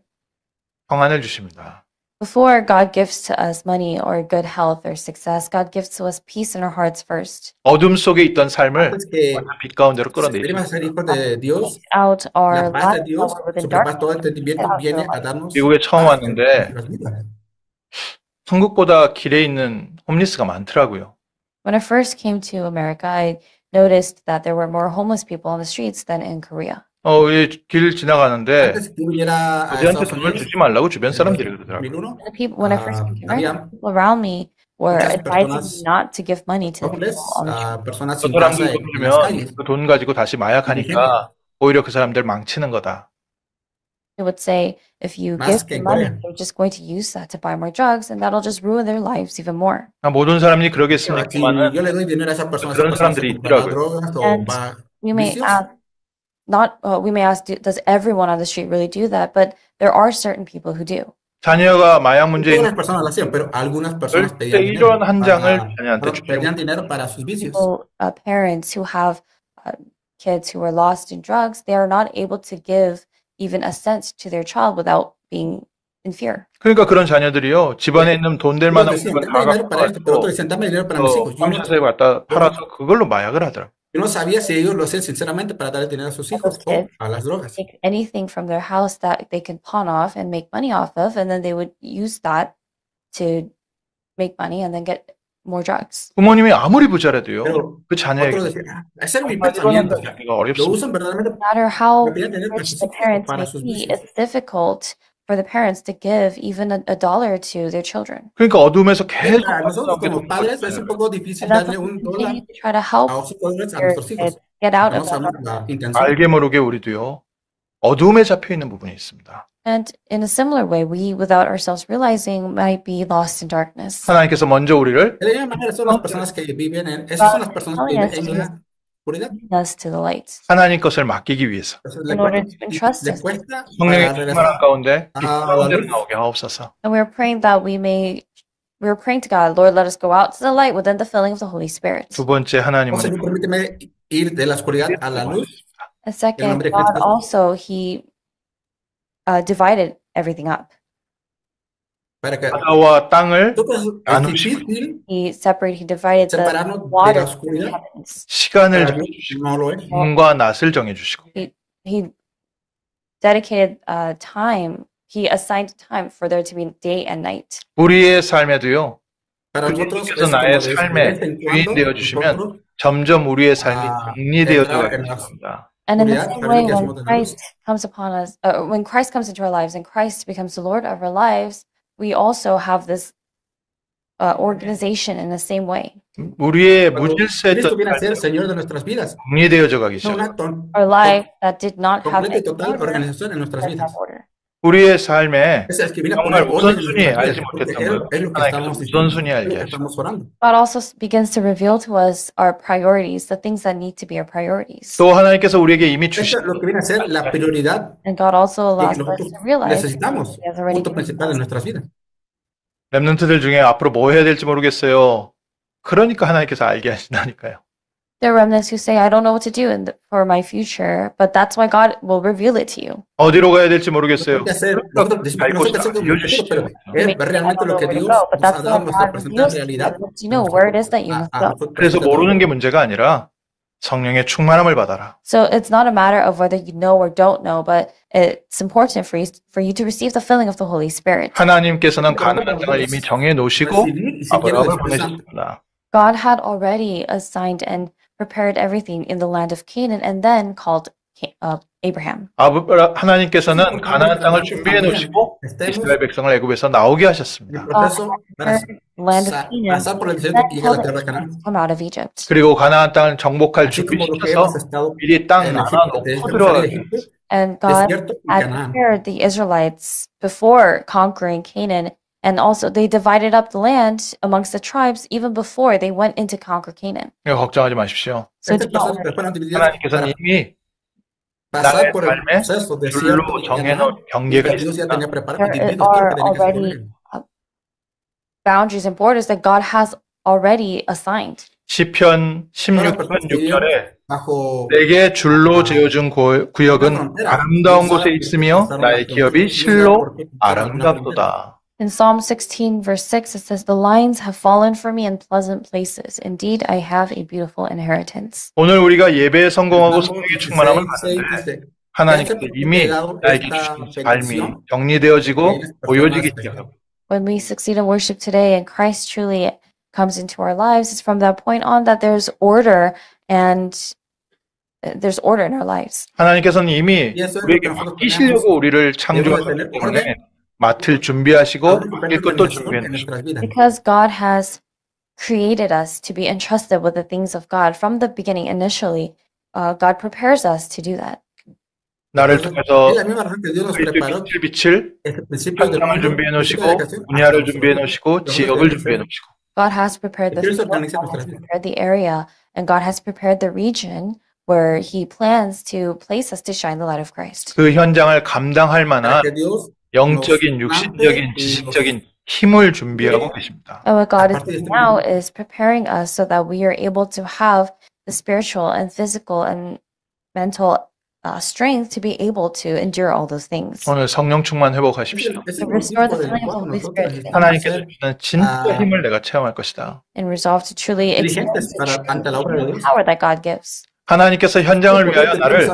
S2: 평안을 주십니다.
S1: Before God gives to us money or good health or success, God gives to us peace in our hearts first.
S2: 어둠 속에 있던 삶을
S3: Antes que
S2: 빛 가운데로 끌어내시고
S3: queremos ser hijos de Dios,
S1: Out our
S3: la paz de
S1: lives that
S3: Dios,
S1: were within
S3: sobrepasa todo
S1: darkness,
S3: entendimiento,
S1: out
S3: viene
S1: your
S3: a
S1: life.
S3: darnos
S2: 미국에 처음
S3: paz en
S2: 왔는데
S3: nuestras vidas.
S2: 한국보다 길에 있는 홈리스가 많더라고요.
S1: When I first came to America, I noticed that there were more homeless people on the streets than in Korea.
S2: 길 지나가는데
S3: Antes que yo viniera a
S2: 우리한테
S3: Estados
S2: 돈을
S3: Unidos,
S2: 주지 말라고 주변
S3: en
S2: 사람들이 그러더라고요.
S3: 2001,
S1: The people, when I first came to America,
S3: había
S1: people around me were
S3: muchas
S1: advising me
S3: personas
S1: not to give money to the people
S3: homeless,
S1: on the street.
S3: personas
S2: 그
S3: sin casa
S2: 사람들 돈
S3: en las
S2: 주면
S3: calles.
S2: 그 돈 가지고 다시 마약하니까 오히려 그 사람들 망치는 거다.
S1: They would say, if you
S3: Más
S1: give
S3: que en
S1: them money,
S3: Corea.
S1: they're just going to use that to buy more drugs, and that'll just ruin their lives even more.
S2: 모든 사람이
S3: Si
S2: 그러겠습니까만은
S3: yo le doy dinero a esa persona
S2: 그런
S3: se
S2: 사람들이
S3: comprará
S2: 있더라고요.
S3: drogas o
S1: And
S3: va
S1: we may
S3: vicios.
S1: ask, we may ask, does everyone on the street really do that? But there are certain people who do.
S2: 자녀가 마약 문제에
S3: Todas
S2: 있는
S3: las personas lo hacían, pero algunas personas
S2: 절대
S3: pedían dinero
S2: 1원 한 장을 자녀한테 주지
S3: pedían
S2: 못해요.
S3: dinero para sus vicios.
S1: People, parents who have kids who are lost in drugs, they are not able to give even a cent to their child without being in fear.
S2: 그러니까 그런 자녀들이요 집안에 있는 돈 될
S3: Ellos
S2: 만한
S3: decían,
S2: 물건
S3: dame
S2: 다
S3: dinero para esto, pero
S2: 갖고
S3: otros decían, dame dinero para mis hijos. Yo no,
S2: 홈샷에 갖다 팔아서 그걸로 마약을 하더라고요.
S3: yo no sabía si ellos lo hacían sinceramente para darle dinero a sus hijos
S1: Those
S3: o
S1: kids
S3: a las drogas.
S1: take anything from their house that they can pawn off and make money off of, and then they would use that to make money and then get more drugs.
S2: 부모님이 아무리 부자라도요
S3: Pero
S2: 그 자녀에게
S3: otros decían, ese es mi
S2: 정말
S3: pensamiento.
S2: 이뤄낸다는 자기가
S3: Lo
S2: 어렵습니다.
S3: usan verdaderamente
S1: No matter how
S3: para pedir dinero para
S1: rich
S3: sus
S1: the
S3: hijos o
S1: parents
S3: para
S1: may
S3: sus
S1: be,
S3: vicios.
S1: it's difficult for the parents to give even a dollar to their children.
S2: 그러니까 어둠에서 계속
S3: Para nosotros como
S2: 돈
S3: padres es un
S2: 벌잖아요.
S3: poco difícil
S1: And that's
S3: darle
S1: why we
S3: $1
S1: continue to try to help
S3: o $5 a
S1: your
S3: nuestros hijos.
S1: kids get out
S3: No
S1: of that
S3: sabemos la
S1: darkness.
S3: intención.
S2: 알게 모르게 우리도요 어둠에 잡혀 있는 부분이 있습니다.
S1: And in a similar way, we, without ourselves realizing, might be lost in darkness.
S2: 하나님께서 먼저 우리를
S3: De la misma manera son las personas que viven en, esas son las personas que viven en la oscuridad.
S1: Leading us to the light.
S2: 하나님 것을 맡기기 위해서
S3: Entonces
S1: In order to entrust
S3: le
S1: us.
S3: cuesta
S2: 성령의
S3: para
S2: 충만한
S3: regresar
S2: 가운데 빛
S3: a la
S2: 가운데로
S3: luz.
S2: 나오게 하옵소서.
S1: And we're praying to God, Lord, let us go out to the light within the filling of the Holy Spirit.
S2: 두 번째
S3: Oh,
S2: 하나님은
S3: Señor, permíteme ir de la oscuridad a la luz.
S1: And second,
S3: nombre de
S1: God
S3: Cristo.
S1: also, He divided everything up.
S3: Para que
S2: 바다와 땅을
S3: nosotros es
S2: 나누시고
S3: difícil
S1: He divided the
S3: separarnos de
S1: water
S3: la
S1: from the
S3: oscuridad.
S1: heavens.
S2: 시간을
S3: Para Dios
S2: 정해주시고
S3: no lo es.
S2: 밤과 낮을 정해주시고
S1: He dedicated time. He assigned time for there to be day and night.
S2: 우리의 삶에도요
S3: Para nosotros
S2: 주님께서
S3: es
S2: 나의
S3: como de
S2: 삶의
S3: vez en
S2: 주인
S3: cuando
S2: 되어주시면
S3: nosotros
S2: 점점 우리의 삶이 정리되어져
S3: entrar
S2: 가게
S3: en las
S2: 됩니다.
S1: And in the
S3: oscuridad,
S1: same way,
S3: permite que
S1: when
S3: hacemos de la luz.
S1: Christ comes upon us, when Christ comes into our lives and Christ becomes the Lord of our lives, we also have this organization in the same way.
S2: 우리의
S3: Cuando
S2: 무질서했던
S3: Cristo viene a ser
S2: 삶이
S3: Señor de nuestras vidas.
S2: 정리되어져 가기
S3: Es un
S2: 시작합니다.
S3: acto
S1: Our life that did not have
S3: completa y
S1: any
S3: total
S1: order,
S3: organización en nuestras
S1: does
S3: vidas.
S1: have order.
S2: 우리의 삶에
S3: Es el que viene a
S2: 정말
S3: poner orden en
S2: 우선순위
S3: nuestras
S2: 알지
S3: vidas, porque
S2: 못했던
S3: es
S2: 걸
S3: lo que
S2: 하나님께서
S3: estamos diciendo,
S2: 우선순위
S3: es
S2: 알게
S3: lo que
S2: 하시고
S3: estamos orando.
S1: God also begins to reveal to us our priorities, the things that need to be our priorities.
S2: 또 하나님께서 우리에게 이미
S3: Esto
S2: 주신
S3: es lo que viene a ser la prioridad
S1: And God also
S3: que
S1: allows us
S3: nosotros
S1: to realize
S3: necesitamos,
S1: He has already
S3: punto
S1: given
S3: principal en
S1: us.
S3: nuestras vidas.
S2: 렘넌트들 중에 앞으로 뭐 해야 될지 모르겠어요. 그러니까 하나님께서 알게 하신다니까요.
S1: There are remnants who say, I don't know what to do for my future, but that's why God will reveal it to you.
S2: 어디로 가야 될지 모르겠어요.
S3: ¿Qué hacer? Nosotros decimos que no sé qué hacer con mi futuro, pero
S1: You may
S3: es
S1: say, I
S3: realmente
S1: don't
S3: lo
S1: know
S3: que
S1: where to
S3: Dios
S1: go, but
S3: nos
S1: that's
S3: ha
S1: why
S3: dado, nos
S1: God
S3: presenta en
S1: reveals to you,
S3: realidad.
S1: and lets you know where it is that you must go.
S2: 그래서 모르는 게 문제가 아니라 성령의 충만함을 받아라.
S1: So it's not a matter of whether you know or don't know, but it's important for you to receive the filling of the Holy Spirit.
S2: 하나님께서는 가나안 땅을 이미 정해 놓으시고 아브라함을 보내셨습니다.
S1: God had already assigned and prepared everything in the land of Canaan and then called Abraham.
S2: 하나님께서는 가나안 땅을 준비해 놓으시고 이스라엘 백성을 애굽에서 나오게 하셨습니다.
S1: Land of Canaan, come out of Egypt.
S2: 그리고 가나안 땅을 정복할 준비시켜서 미리 땅 나눠놓고 들어가게.
S1: And God had prepared the Israelites before conquering Canaan, and also they divided up the land amongst the tribes even before they went into conquer Canaan.
S2: 걱정하지 마십시오.
S1: So do not worry.
S2: 하나님께서는 이미 나의 삶에 줄로 정해놓은 경계가 있습니다.
S1: There are already boundaries and borders that God has already assigned.
S2: 시편 16편 6절에 내게 줄로 지어준 구역은 아름다운 곳에 있으며 나의 기업이 실로 아름답도다.
S1: In Psalm 16, verse 6, it says, The lines have fallen for me in pleasant places. Indeed, I have a beautiful inheritance.
S2: 오늘 우리가 예배에 성공하고 성령의 충만함을 받는데 하나님께서 이미 나에게 주신 삶이 정리되어지고 보여지기 시작하고
S1: When we succeed in worship today and Christ truly comes into our lives, it's from that point on that there's order and there's order in our lives.
S2: 하나님께서는 이미 우리에게 맡기시려고 우리를 창조하셨기 때문에 맡을 준비하시고 맡길 것도 준비해놓으시고
S1: Because God has created us to be entrusted with the things of God from the beginning initially, God prepares us to do that.
S2: 나를 통해서 빛을 비칠 현장을 준비해 놓으시고 분야를 준비해 놓으시고 지역을 준비해 놓으시고
S1: God has prepared the field, God has prepared the area, and God has prepared the region where He plans to place us to shine the light of Christ.
S2: 그 현장을 감당할 만한 영적인, 육신적인, 지식적인 힘을 준비하고 계십니다.
S1: And what God is doing now is preparing us so that we are able to have the spiritual and physical and mental strength to be able to endure all those things.
S2: 오늘 성령 충만 회복하십시오.
S1: To restore the filling of the Holy Spirit.
S2: 하나님께서 주시는 진짜 힘을 내가 체험할 것이다.
S1: And resolve to truly experience the power that God gives.
S2: 하나님께서 현장을 위하여 나를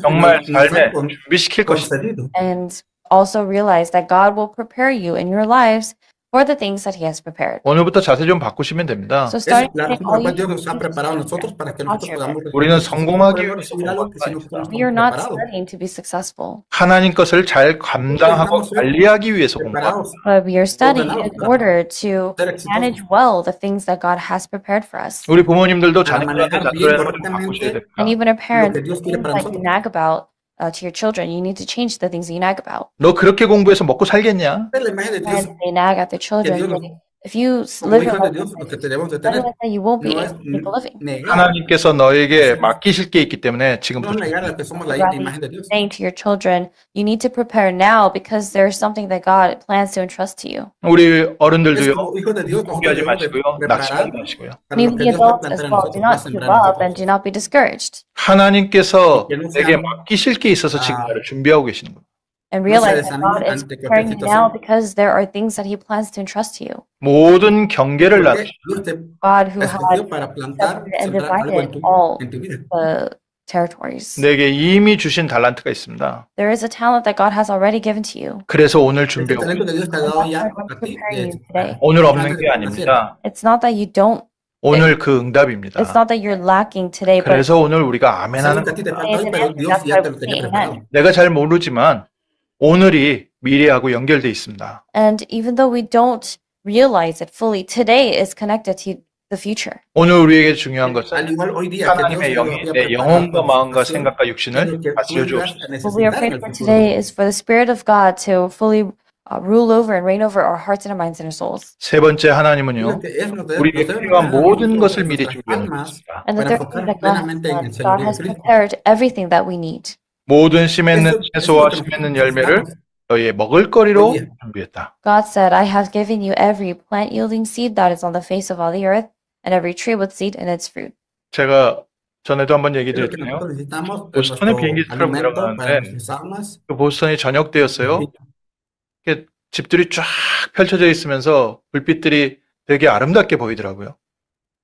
S2: 정말 삶에 준비시킬 것이다.
S1: And also realize that God will prepare you in your lives for the things that He has prepared.
S2: 오늘부터 자세 좀 바꾸시면 됩니다.
S1: So starting today, all you
S2: 우리는 성공하기 위해서
S1: we are not studying to be successful,
S2: 하나님 것을 잘 감당하고 관리하기 위해서 공부합니다.
S1: but we are studying in order to manage well the things that God has prepared for us.
S2: 우리 부모님들도 자녀들한테 자녀들한테 좀 바꾸셔야 됩니다.
S1: And even our parents, the things that you nag about to your children, you need to change the things that you nag about.
S2: 너 그렇게 공부해서 먹고 살겠냐?
S1: Parents, they nag at their children. If you live your life like that, you won't be able to make a living.
S2: 하나님께서 너에게 맡기실 게 있기 때문에 지금부터
S1: Saying to your children, you need to prepare now because there's something that God plans to entrust to you.
S2: 우리 어른들도요. 포기하지 마시고요. 낙심하지 마시고요.
S1: And even the adults as well, do not give up and do not be discouraged.
S2: 하나님께서 내게 맡기실 게 있어서 지금 나를 준비하고 계시는 거예요.
S1: And realize that God is preparing you now because there are things that He plans to entrust to you.
S2: 모든 경계를 나누시고
S1: God who has separated and divided all the territories.
S2: 내게 이미 주신 달란트가 있습니다.
S1: There is a talent that God has already given to you.
S2: 그래서 오늘 준비하고
S1: Preparing you today.
S2: 오늘 없는 게 아닙니다.
S1: It's not that you don't.
S2: 오늘 그 응답입니다.
S1: It's not that you're lacking today, but
S2: 그래서 오늘 우리가 아멘하는 내가 잘 모르지만 오늘이 미래하고 연결돼 있습니다.
S1: And even though we don't realize it fully, today is connected to the future.
S2: 오늘 우리에게 중요한 것은 하나님의 영이 내 영혼과 마음과 생각과 육신을 다스려 주옵소서.
S1: What we are praying for today is for the Spirit of God to fully rule over and reign over our hearts and our minds and our souls.
S2: 세 번째 하나님은요. 우리에게 필요한 모든 것을 미리 준비해 놓으셨습니다.
S1: And the third thing that God has prepared everything that we need.
S2: 모든 씨 맺는 채소와 씨 맺는 열매를 너희의 먹을거리로 준비했다.
S1: God said, I have given you every plant yielding seed that is on the face of all the earth, and every tree with seed in its fruit.
S2: 제가 전에도 한번 얘기 드렸잖아요. 보스턴에 비행기 타러 내려가는데 그 보스턴이 저녁 때였어요. 집들이 쫙 펼쳐져 있으면서 불빛들이 되게 아름답게 보이더라고요.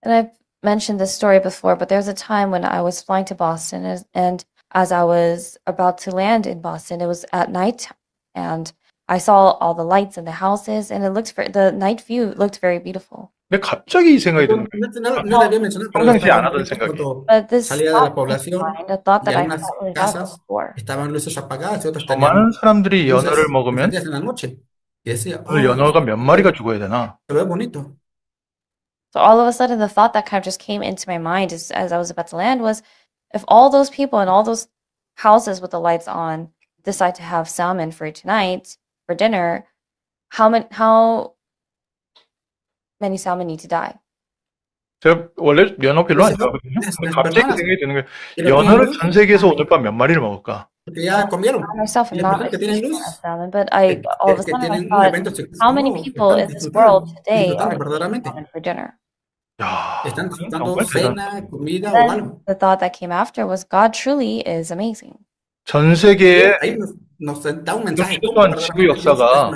S1: And I've mentioned this story before, but there was a time when I was flying to Boston, and as I was about to land in Boston, it was at night, and I saw all the lights in the houses, and the night view looked very beautiful.
S2: 근데 갑자기 이 생각이 드는 거예요. 평상시에 안 하던 생각이.
S1: But this thought came to mind, a thought that I hadn't really thought of before.
S2: 많은 사람들이 연어를 먹으면 오늘 연어가 몇 마리가 죽어야 되나?
S1: So all of a sudden, the thought that kind of just came into my mind as I was about to land was, if all those people in all those houses with the lights on decide to have salmon for tonight for dinner, how many salmon need to die?
S2: 제가 원래 연어 별로 안 좋아하거든요. 갑자기 생각이 드는 거예요. 연어를 전 세계에서 오늘 밤 몇 마리를 먹을까?
S1: I myself am not a fan of salmon, but all of a sudden I thought, how many people in this world today are eating salmon for dinner?
S2: 야,
S1: Then the thought that came after was, God truly is amazing.
S2: 전 세계의 수도한 지구 역사가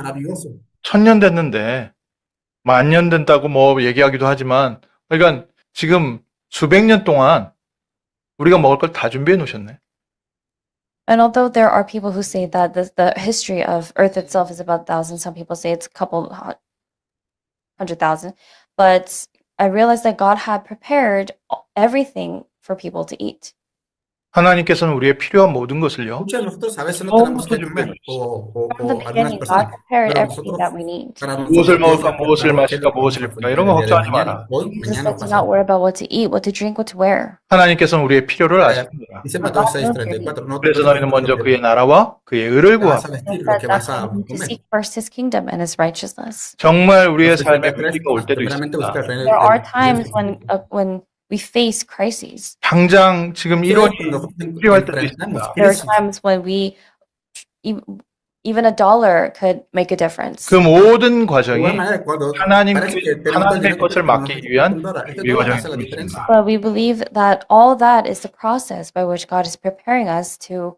S2: 1000년 됐는데 10,000년 된다고 뭐 얘기하기도 하지만 그러니까 지금 수백 년 동안 우리가 먹을 걸 다 준비해 놓으셨네.
S1: And although there are people who say that the history of Earth itself is about 1,000, some people say it's a couple 100,000, but I realized that God had prepared everything for people to eat.
S2: 하나님께서는 우리의 필요한 모든 것을요.
S3: Muchos de nosotros a veces no tenemos que comer,
S1: From the
S3: o algunas
S1: beginning, God
S3: personas,
S1: prepared
S3: pero
S1: everything
S3: nosotros,
S1: that we need.
S3: para
S2: 무엇을
S3: nosotros, Dios
S2: 먹을까,
S3: ha
S2: 무엇을
S3: preparado qué es
S2: 마실까,
S3: lo que
S2: 무엇을
S3: vamos a
S2: 입을까
S3: comer
S2: 이런 거
S3: el día de
S2: 걱정하지
S3: mañana,
S2: 마라.
S3: hoy,
S1: Jesus
S3: mañana o
S1: said to not
S3: pasado.
S1: worry about what to eat, what to drink, what to wear.
S2: 하나님께서는 우리의 필요를 아십니다.
S3: Dice Mateo 6:34, no te
S2: 그래서 너희는
S3: preocupes
S2: 먼저
S3: lo
S2: 그의
S3: que
S2: 나라와 그의 의를
S1: He
S3: te vas
S2: 구하라.
S3: a vestir,
S1: said
S3: lo que
S1: that
S3: vas a
S1: we need to
S3: comer.
S1: seek first His kingdom and His righteousness.
S2: 정말 우리의
S3: Entonces,
S2: 삶에
S3: tres
S2: 위기가 올
S3: cosas.
S2: 때도
S3: Primeramente, buscar
S2: 있습니다.
S3: el reino
S1: There are
S3: de
S1: times
S3: Dios.
S1: when we face crises.
S2: 당장 지금
S3: Eso es
S2: 일원이
S3: cuando nosotros
S2: 필요할 때도
S3: enfrentamos
S2: 있습니다.
S1: There are
S3: crisis.
S1: times when even a dollar could make a difference.
S2: 그 모든
S3: De
S2: 과정이
S3: igual manera, cuando
S2: 하나님,
S3: parece que tenemos todo el
S2: 하나님의
S3: dinero,
S2: 것을
S3: pero
S2: 맡기기
S3: nosotros
S2: 위한
S3: un dólar, este
S2: 준비
S3: dólar
S2: 과정이
S3: hace la
S2: 또
S3: diferencia.
S2: 있습니다.
S1: But we believe that all that is the process by which God is preparing us to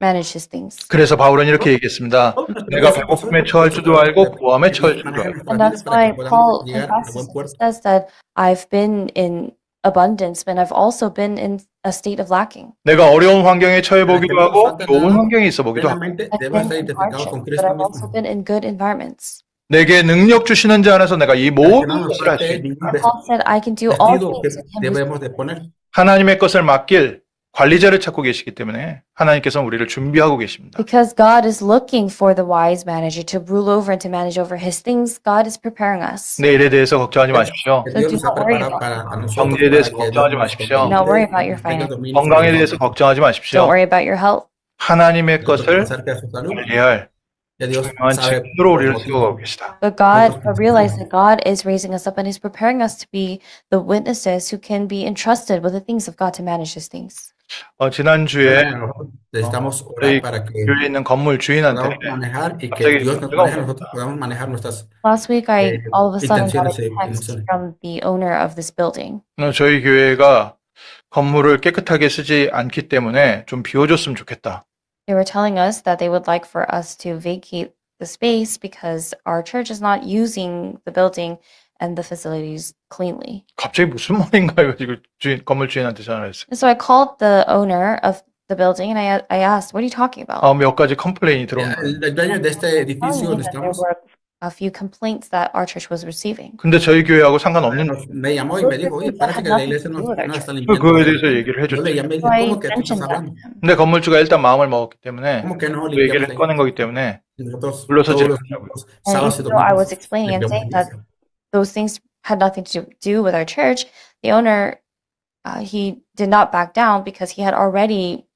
S1: manage His things.
S2: 그래서 바울은 이렇게 얘기했습니다. 내가 배고픔에 처할 줄도 알고 고함에 처할 줄도 알고.
S1: And that's why Paul confesses, he says that I've been in abundance, but I've also been in a state of lacking.
S2: 내가 어려운 환경에 처해 보기도 하고 좋은 환경에 있어 보기도 하고.
S3: Plenamente
S1: I've
S3: debemos
S1: been
S3: estar
S1: in
S3: identificados
S1: hardship,
S3: con
S1: but
S3: Cristo
S1: I've also
S3: mismo.
S1: been in good environments.
S2: 내게 능력 주시는 자 안에서 내가 이
S3: Para que
S2: 모든
S3: no nos
S2: 것을 할 수
S3: falte
S2: 있다.
S3: ningún
S1: Paul said, I can do all
S3: vestido que
S1: things in Him who
S3: debemos de poner.
S2: 하나님의 것을 맡길 관리자를 찾고 계시기 때문에 하나님께서는 우리를 준비하고 계십니다.
S1: Because God is looking for the wise manager to rule over and to manage over His things, God is preparing us.
S2: 내일에 대해서 걱정하지 마십시오.
S3: Que Dios nos ha preparado para a nosotros,
S2: 경제에 대해서
S3: para que
S2: 걱정하지
S3: Dios nos
S2: 마십시오.
S1: Do not worry
S3: controle
S1: about your
S3: y tenga
S1: finances.
S3: dominio
S2: 건강에
S3: sobre
S2: 대해서
S3: nosotros.
S2: 걱정하지
S1: Don't
S2: 마십시오.
S1: worry about your health.
S2: 하나님의
S3: Nosotros
S2: 것을
S3: acerca de su salud,
S2: 관리할
S3: que Dios
S2: 중요한
S3: sabe
S2: 직분으로
S3: los
S2: 우리를
S3: motivos.
S2: 세워가고 계시다.
S1: But God, but realize that God is raising us up and is preparing us to be the witnesses who can be entrusted with the things of God to manage His things.
S2: 지난주에
S3: Necesitamos
S2: 저희
S3: orar para que
S2: 교회에 있는 건물 주인한테
S3: podamos manejar y que
S2: 갑자기
S3: Dios nos
S2: 문제가
S3: maneje a
S2: 온
S3: nosotros, podamos manejar nuestras
S1: Last week, I all of a sudden got a
S3: intenciones y
S1: text
S3: emociones.
S1: from the owner of this building.
S2: 저희 교회가 건물을 깨끗하게 쓰지 않기 때문에 좀 비워줬으면 좋겠다.
S1: They were telling us that they would like for us to vacate the space because our church is not using the building and the facilities cleanly.
S2: 갑자기 무슨 말인가요? 지금 건물 주인한테 전화했어요.
S1: And so I called the owner of the building and I asked, what are you talking about?
S2: 몇 가지 컴플레인이 들어온 거예요.
S3: El dueño de este
S1: Telling
S3: edificio
S1: me
S3: donde
S1: that there
S3: estamos
S1: were a few complaints that our church was receiving.
S2: 근데 저희 교회하고 상관없는
S3: me llamó y me dijo, oye, parece que la iglesia no está limpiando.
S2: 그거에 대해서 얘기를
S3: Yo le
S2: 해줬죠.
S3: llamé y
S1: So
S3: dije,
S1: I
S3: ¿cómo que tú
S1: mentioned
S3: estás
S1: that
S3: hablando?
S1: to him.
S2: 근데 건물주가 일단 마음을 먹었기 때문에
S3: ¿Cómo que no
S2: 그 얘기를
S3: limpiamos la
S2: 꺼낸
S3: iglesia?
S2: 거기 때문에
S3: Y nosotros
S2: 불러서
S3: todos los
S2: 제가
S3: domingos,
S1: And
S3: sábados y
S1: even though I was
S3: domingos
S1: explaining and
S3: limpiamos la
S1: saying that
S3: iglesia.
S1: those things had nothing to do with our church, the owner, he did not back down because he had already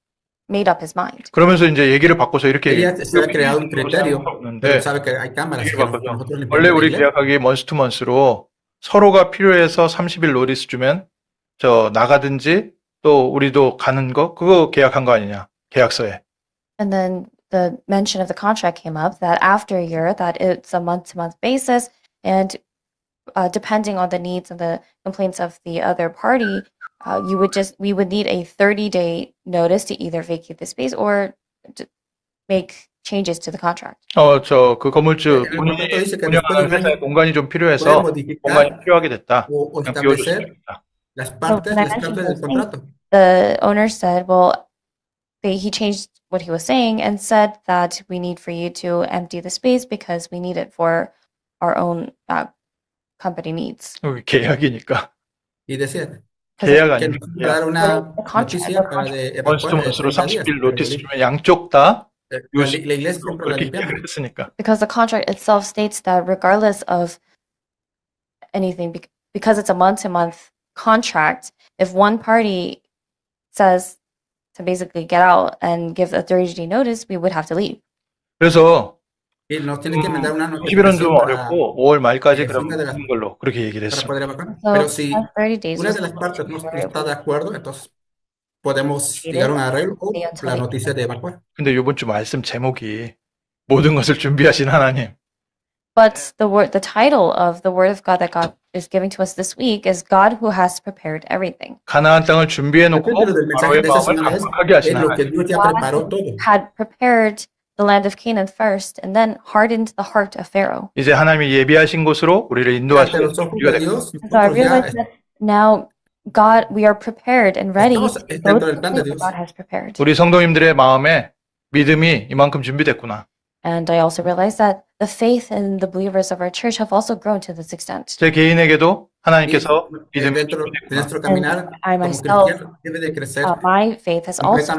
S1: made up his mind.
S2: 그러면서 이제 얘기를 바꿔서 이렇게
S3: Ella se ha creado un criterio,
S2: 없는데
S3: pero sabe que hay cámaras
S2: 얘기를
S3: que
S2: 바꿔서
S3: nosotros
S2: 원래
S3: limpiamos la
S2: 우리
S3: iglesia.
S2: 계약하기 먼스 투 먼스로 서로가 필요해서 30일 노티스 주면 나가든지 또 우리도 가는 거 그거 계약한 거 아니냐 계약서에.
S1: And then the mention of the contract came up that after a year, that it's a month-to-month basis, and depending on the needs and the complaints of the other party, we would need a 30-day notice to either vacate the space or to make changes to the contract.
S2: 그 건물주
S3: El
S2: 본인이
S3: contrato dice que después
S2: 운영하는
S3: de un
S2: 회사에
S3: año
S2: 공간이 좀
S3: puede
S2: 필요해서
S3: modificar
S2: 공간이 필요하게 됐다.
S3: o
S2: 그냥 비워줬으면
S3: establecer
S2: 좋겠다.
S3: las partes,
S1: when I
S3: las
S1: mentioned
S3: partes del
S1: those things,
S3: contrato.
S1: The owner said, well, he changed what he was saying and said that we need for you to empty the space because we need it for our own company needs.
S2: 계약이니까.
S3: Y decía
S2: 계약
S3: que
S2: 아니면
S3: nos iba a dar una noticia para de
S2: 먼스 투
S3: evacuar
S2: 먼스로
S3: 30 días.
S2: 30일 노티스 주면 양쪽 다
S3: La iglesia siempre la
S2: 그렇게
S3: limpiamos.
S2: 계약을 했으니까.
S1: Because the contract itself states that regardless of anything, because it's a month-to-month contract, if one party says to basically get out and give a 30-day notice, we would have to leave.
S2: 그래서
S3: Y nos tienen que mandar una
S2: 90일은 좀
S3: notificación para
S2: 어렵고 5월 말까지
S3: que
S2: 그럼
S3: fin de la-
S2: 하는 걸로 그렇게 얘기를 했습니다.
S3: poder evacuar.
S1: So
S3: Pero si
S1: 30 days
S3: una
S1: was
S3: de las partes no
S1: very
S3: está de acuerdo, entonces podemos
S1: It
S3: llegar a
S1: is
S3: un arreglo o
S1: the until
S3: la
S1: they-
S3: noticia de evacuar.
S2: 근데 이번 주 말씀 제목이 모든 것을 준비하신 하나님.
S1: But the title of the word of God that God is giving to us this week is God who has prepared everything.
S2: 가나안 땅을 준비해
S3: El
S2: 놓고
S3: título del mensaje
S2: 바로의
S3: de esta
S2: 마음을
S3: semana es
S2: 강팍하게 하신
S3: lo que
S2: 하나님.
S3: Dios ya preparó todo.
S1: Had prepared the land of Canaan first and then hardened the heart of Pharaoh.
S2: 이제 하나님이 예비하신 곳으로 우리를 인도하시는 준비가 됐고
S1: So I realized that now we are prepared and ready to go to the place that God has prepared.
S2: 우리 성도님들의 마음에 믿음이 이만큼 준비됐구나.
S1: And I also realized that the faith in the believers of our church have also grown to this extent.
S2: 제 개인에게도 하나님께서 믿음이
S1: I myself, my faith has also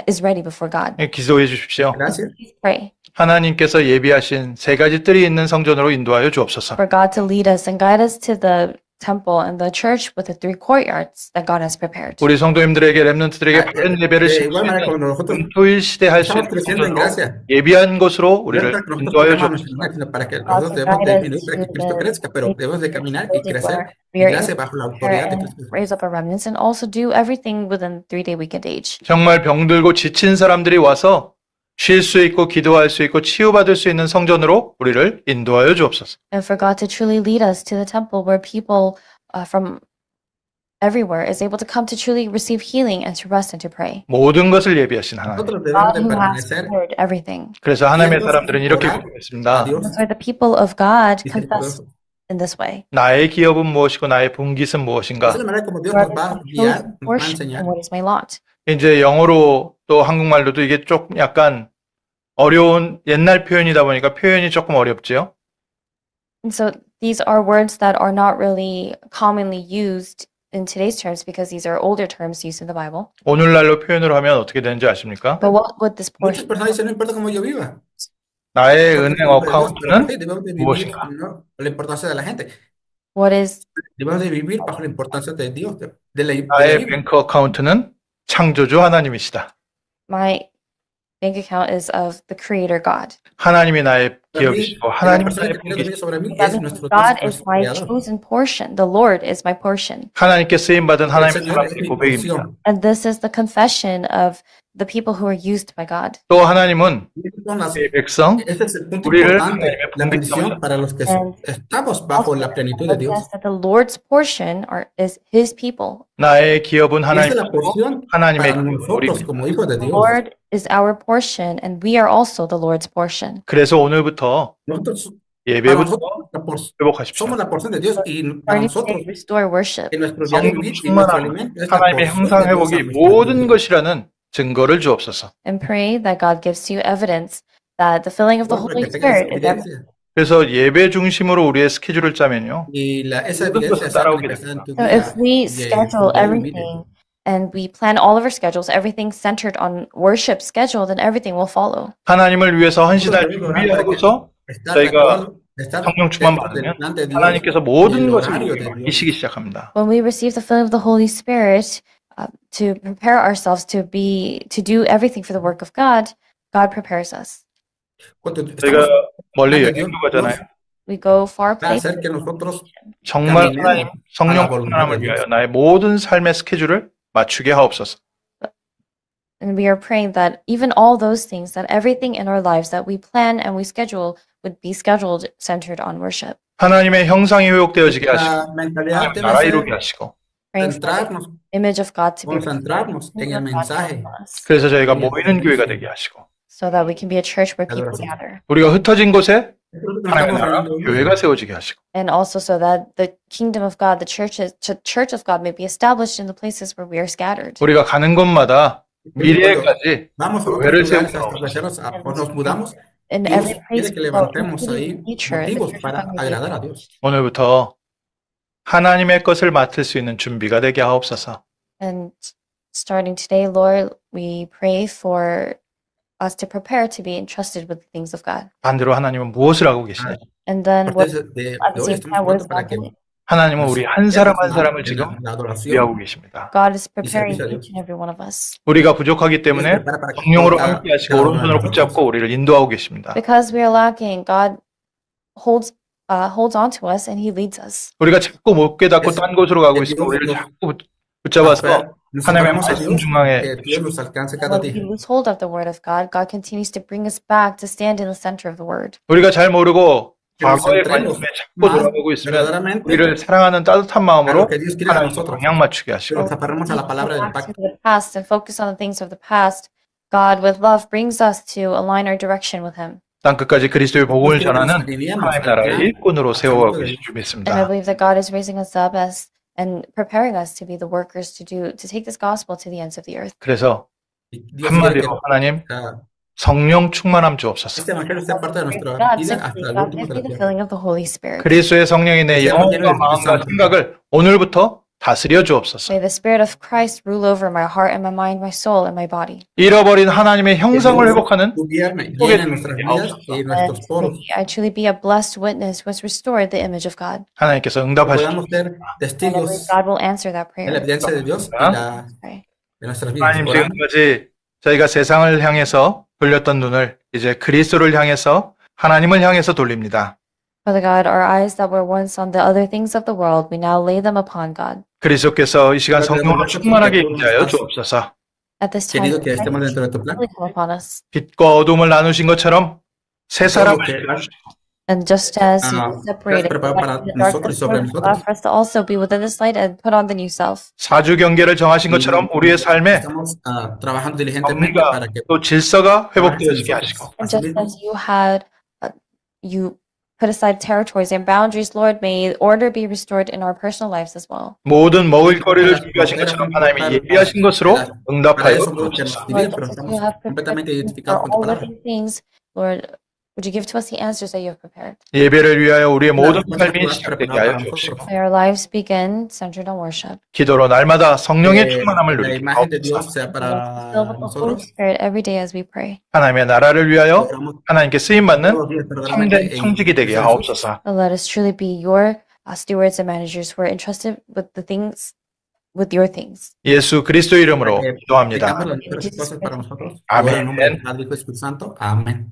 S1: is ready before God.
S2: 기도해 주십시오.
S1: Please pray
S2: 하나님께서 예비하신 세 가지 뜰이 있는 성전으로 인도하여 주옵소서.
S1: for God to lead us and guide us to the temple and the church with the 3 courtyards that God has prepared.
S2: 우리 성도님들에게 렘넌트들에게 바른 예배를 시킬 수 있는 금토일 시대 할 수 있는 성전으로 예비한 곳으로 우리를 인도하여 주옵소서.
S1: Raise up our remnants and also do everything within 3-day weekend age.
S2: 정말 병들고 지친 사람들이 와서 쉴 수 있고 기도할 수 있고 치유받을 수 있는 성전으로 우리를 인도하여 주옵소서.
S1: And for God to truly lead us to the temple where people from everywhere is able to come to truly receive healing and to rest and to pray.
S2: 모든 것을 예비하신 하나님.
S1: God who has prepared everything.
S2: 그래서 하나님의 사람들은 이렇게 고백했습니다.
S1: That's why the people of God confess in this way.
S2: 나의 기업은 무엇이고 나의 분깃은 무엇인가?
S1: Portion and what is my lot?
S2: 이제 영어로 또 한국말로도 이게 조금 약간 어려운 옛날 표현이다 보니까 표현이 조금 어렵지요.
S1: And so these are words that are not really commonly used in today's terms because these are older terms used in the Bible.
S2: 오늘날로 표현으로 하면 어떻게 되는지 아십니까?
S1: But what would this portion?
S2: 나의 은행 어카운트는 무엇인가?
S1: What is
S2: 나의 뱅크 어카운트는 창조주 하나님이시다.
S1: my bank account is of the Creator God.
S2: 하나님이 나의 기업이시고 하나님이 나의 분깃이시고
S1: God is my chosen portion. The Lord is my portion.
S2: 하나님께 쓰임받은 하나님의 사람들의 고백입니다.
S1: And this is the confession of the people who are used by God.
S2: 또 하나님은 그의 백성, 우리를 하나님의 분깃성으로
S1: That the Lord's portion is His people.
S2: 나의 기업은 하나님이고 하나님의 기업입니다.
S1: The Lord is our portion, and we are also the Lord's portion.
S2: 그래서 오늘부터 예배부터 회복하십시오.
S1: Restore worship.
S2: 성령 충만함, 하나님의 형상 회복이 모든 것이라는 증거를 주옵소서.
S1: And pray that God gives you evidence that the filling of the Holy Spirit is everything.
S2: 그래서 예배 중심으로 우리의 스케줄을 짜면요. 따라오게 됩니다.
S1: So if we schedule everything and we plan all of our schedules, everything centered on worship schedule, then everything will follow.
S2: 하나님을 위해서 헌신할 준비하고서 저희가 성령 충만 받으면 하나님께서 모든 것을 이시기 시작합니다.
S1: When we receive the filling of the Holy Spirit to prepare ourselves to do everything for the work of God, God prepares us.
S2: 저희가 멀리 여행도 가잖아요.
S1: We go far places.
S2: 정말 하나님 성령 충만함을 위하여 나의 모든 삶의 스케줄을 맞추게 하옵소서.
S1: And we are praying that even all those things, that everything in our lives that we plan and we schedule would be scheduled centered on worship.
S2: 하나님의 형상이 회복되어지게 하시고 하나님의 나라 이루게 하시고
S1: Praying for the image of God to be
S2: 그래서 저희가 모이는 교회가 되게 하시고
S1: so that we can be a church where people gather.
S2: 우리가 흩어진 곳에 하나님의 나라 교회가 세워지게 하시고
S1: And also so that the kingdom of God, the church of God may be established in the places where we are scattered.
S2: 우리가 가는 곳마다 미래까지 교회를 세우고
S1: In every place we go, including nature,
S2: 오늘부터 하나님의 것을 맡을 수 있는 준비가 되게 하옵소서.
S1: And starting today, Lord, we pray for us to prepare to be entrusted with the things of God.
S2: 반대로 하나님은 무엇을 하고 계시냐?
S1: And then at the same time, what is God doing?
S2: 하나님은 우리 한 사람 한 사람을 지금 위하고 계십니다.
S1: God is preparing each and every one of us.
S2: 우리가 부족하기 때문에 성령으로 함께 하시고 오른손으로 붙잡고 우리를 인도하고 계십니다.
S1: Because we are lacking, God holds on to us and He leads us.
S2: 우리가 자꾸 못 깨닫고 딴 곳으로 가고 있으면 우리를 자꾸 붙잡아서 하나님의 말씀 중앙에
S1: When we lose hold of the Word of God, God continues to bring us back to stand in the center of the Word.
S2: 우리가 잘 모르고 과거의 관심에 자꾸 돌아가고 있으면 우리를 사랑하는 따뜻한 마음으로 하나님께 방향 맞추게 하시고
S1: Back to the past and focus on the things of the past. God with love brings us to align our direction with Him.
S2: 땅끝까지 그리스도의 복음을 전하는 하나님 나라의 일꾼으로 세워가고 계신 줄
S1: And I
S2: 믿습니다.
S1: believe that God is raising us up as and preparing us to be the workers to take this gospel to the ends of the earth.
S2: 그래서 한마디로 하나님 성령 충만함 주옵소서.
S3: este evangelio sea parte de nuestra
S1: God,
S3: vida
S1: simply,
S3: hasta el
S1: God,
S3: último
S1: give
S3: de
S1: me
S3: la
S1: the
S3: tierra.
S1: filling of the Holy Spirit.
S2: 그리스도의 성령이 내 영혼과 마음과 생각을 오늘부터 다스려 주옵소서.
S1: May the Spirit of Christ rule over my heart and my mind, my soul and my body.
S2: 잃어버린 하나님의 형상을 회복하는
S3: Gobierne, llene nuestras vidas y
S1: And
S3: nuestros poros.
S1: may I truly be a blessed witness who has restored the image of God.
S2: 하나님께서
S3: Podamos
S2: 응답하시고
S3: ser
S1: And I believe
S3: testigos
S1: God will answer that
S3: de la
S1: prayer.
S3: evidencia de Dios
S1: Pray.
S3: de nuestras vidas.
S2: 하나님
S3: Oramos.
S2: 지금까지 저희가 세상을 향해서 돌렸던 눈을 이제 그리스도를 향해서 하나님을 향해서 돌립니다.
S1: Father God, our eyes that were once on the other things of the world, we now lay them upon God.
S2: 그리스도께서 이 시간 성령으로 충만하게 임재하여 주옵소서.
S1: At this time,
S3: Querido, que estemos dentro de tu plan.
S1: really come upon us.
S2: 빛과 어둠을 나누신 것처럼 새 사람을 주옵소서.
S1: And just as you
S3: Ah,
S1: separated the
S3: preparado
S1: light
S3: para
S1: from the
S3: nosotros y
S1: darkness,
S3: sobre
S1: Lord,
S3: nosotros.
S1: for us to also be within this light and put on the new self.
S2: 사주 경계를 정하신 것처럼 우리의 삶에
S3: Estamos trabajando diligentemente
S2: 정리가
S3: para que
S2: 또 질서가 회복되어지게 하시고
S1: And just as you put aside territories and boundaries, Lord, may order be restored in our personal lives as well.
S2: 모든 먹을 거리를 준비하신 것처럼 하나님이 예비하신 것으로
S3: para
S2: 응답하여
S3: eso que nos
S2: 주옵소서.
S3: divide,
S1: Lord,
S3: pero
S1: just as
S3: estamos
S1: you have
S3: completamente
S1: prepared
S3: identificados
S1: for
S3: con tu
S1: all
S3: palabra.
S1: living things, Lord, would you give to us the answers that you have prepared?
S2: 예배를 위하여 우리의 모든
S3: Las
S2: 삶이
S3: cosas
S2: 시작되게
S3: preparadas
S2: 하여
S3: para
S2: 주옵시고
S3: nosotros.
S1: May our lives begin centered on worship.
S2: 기도로 날마다 성령의
S3: Que
S2: 충만함을
S3: la
S2: 누리게
S3: imagen de
S2: 하옵소서.
S3: Dios sea
S1: Filled
S3: para
S1: with the Holy
S3: nosotros.
S1: Spirit every day as we pray.
S2: 하나님의 나라를 위하여
S3: Oramos
S2: 하나님께
S3: todos
S2: 쓰임받는
S3: los días, pero
S2: 참된
S3: realmente
S2: 청직이 되게
S3: Jesús.
S2: 하옵소서.
S1: Let us truly be your stewards and managers who are entrusted with your things.
S2: 예수 그리스도 이름으로 기도합니다.
S3: Aplicamos las mejores cosas para nosotros.
S2: Amén.
S3: Ahora en nombre del Padre, Hijo y Espíritu Santo. Amén.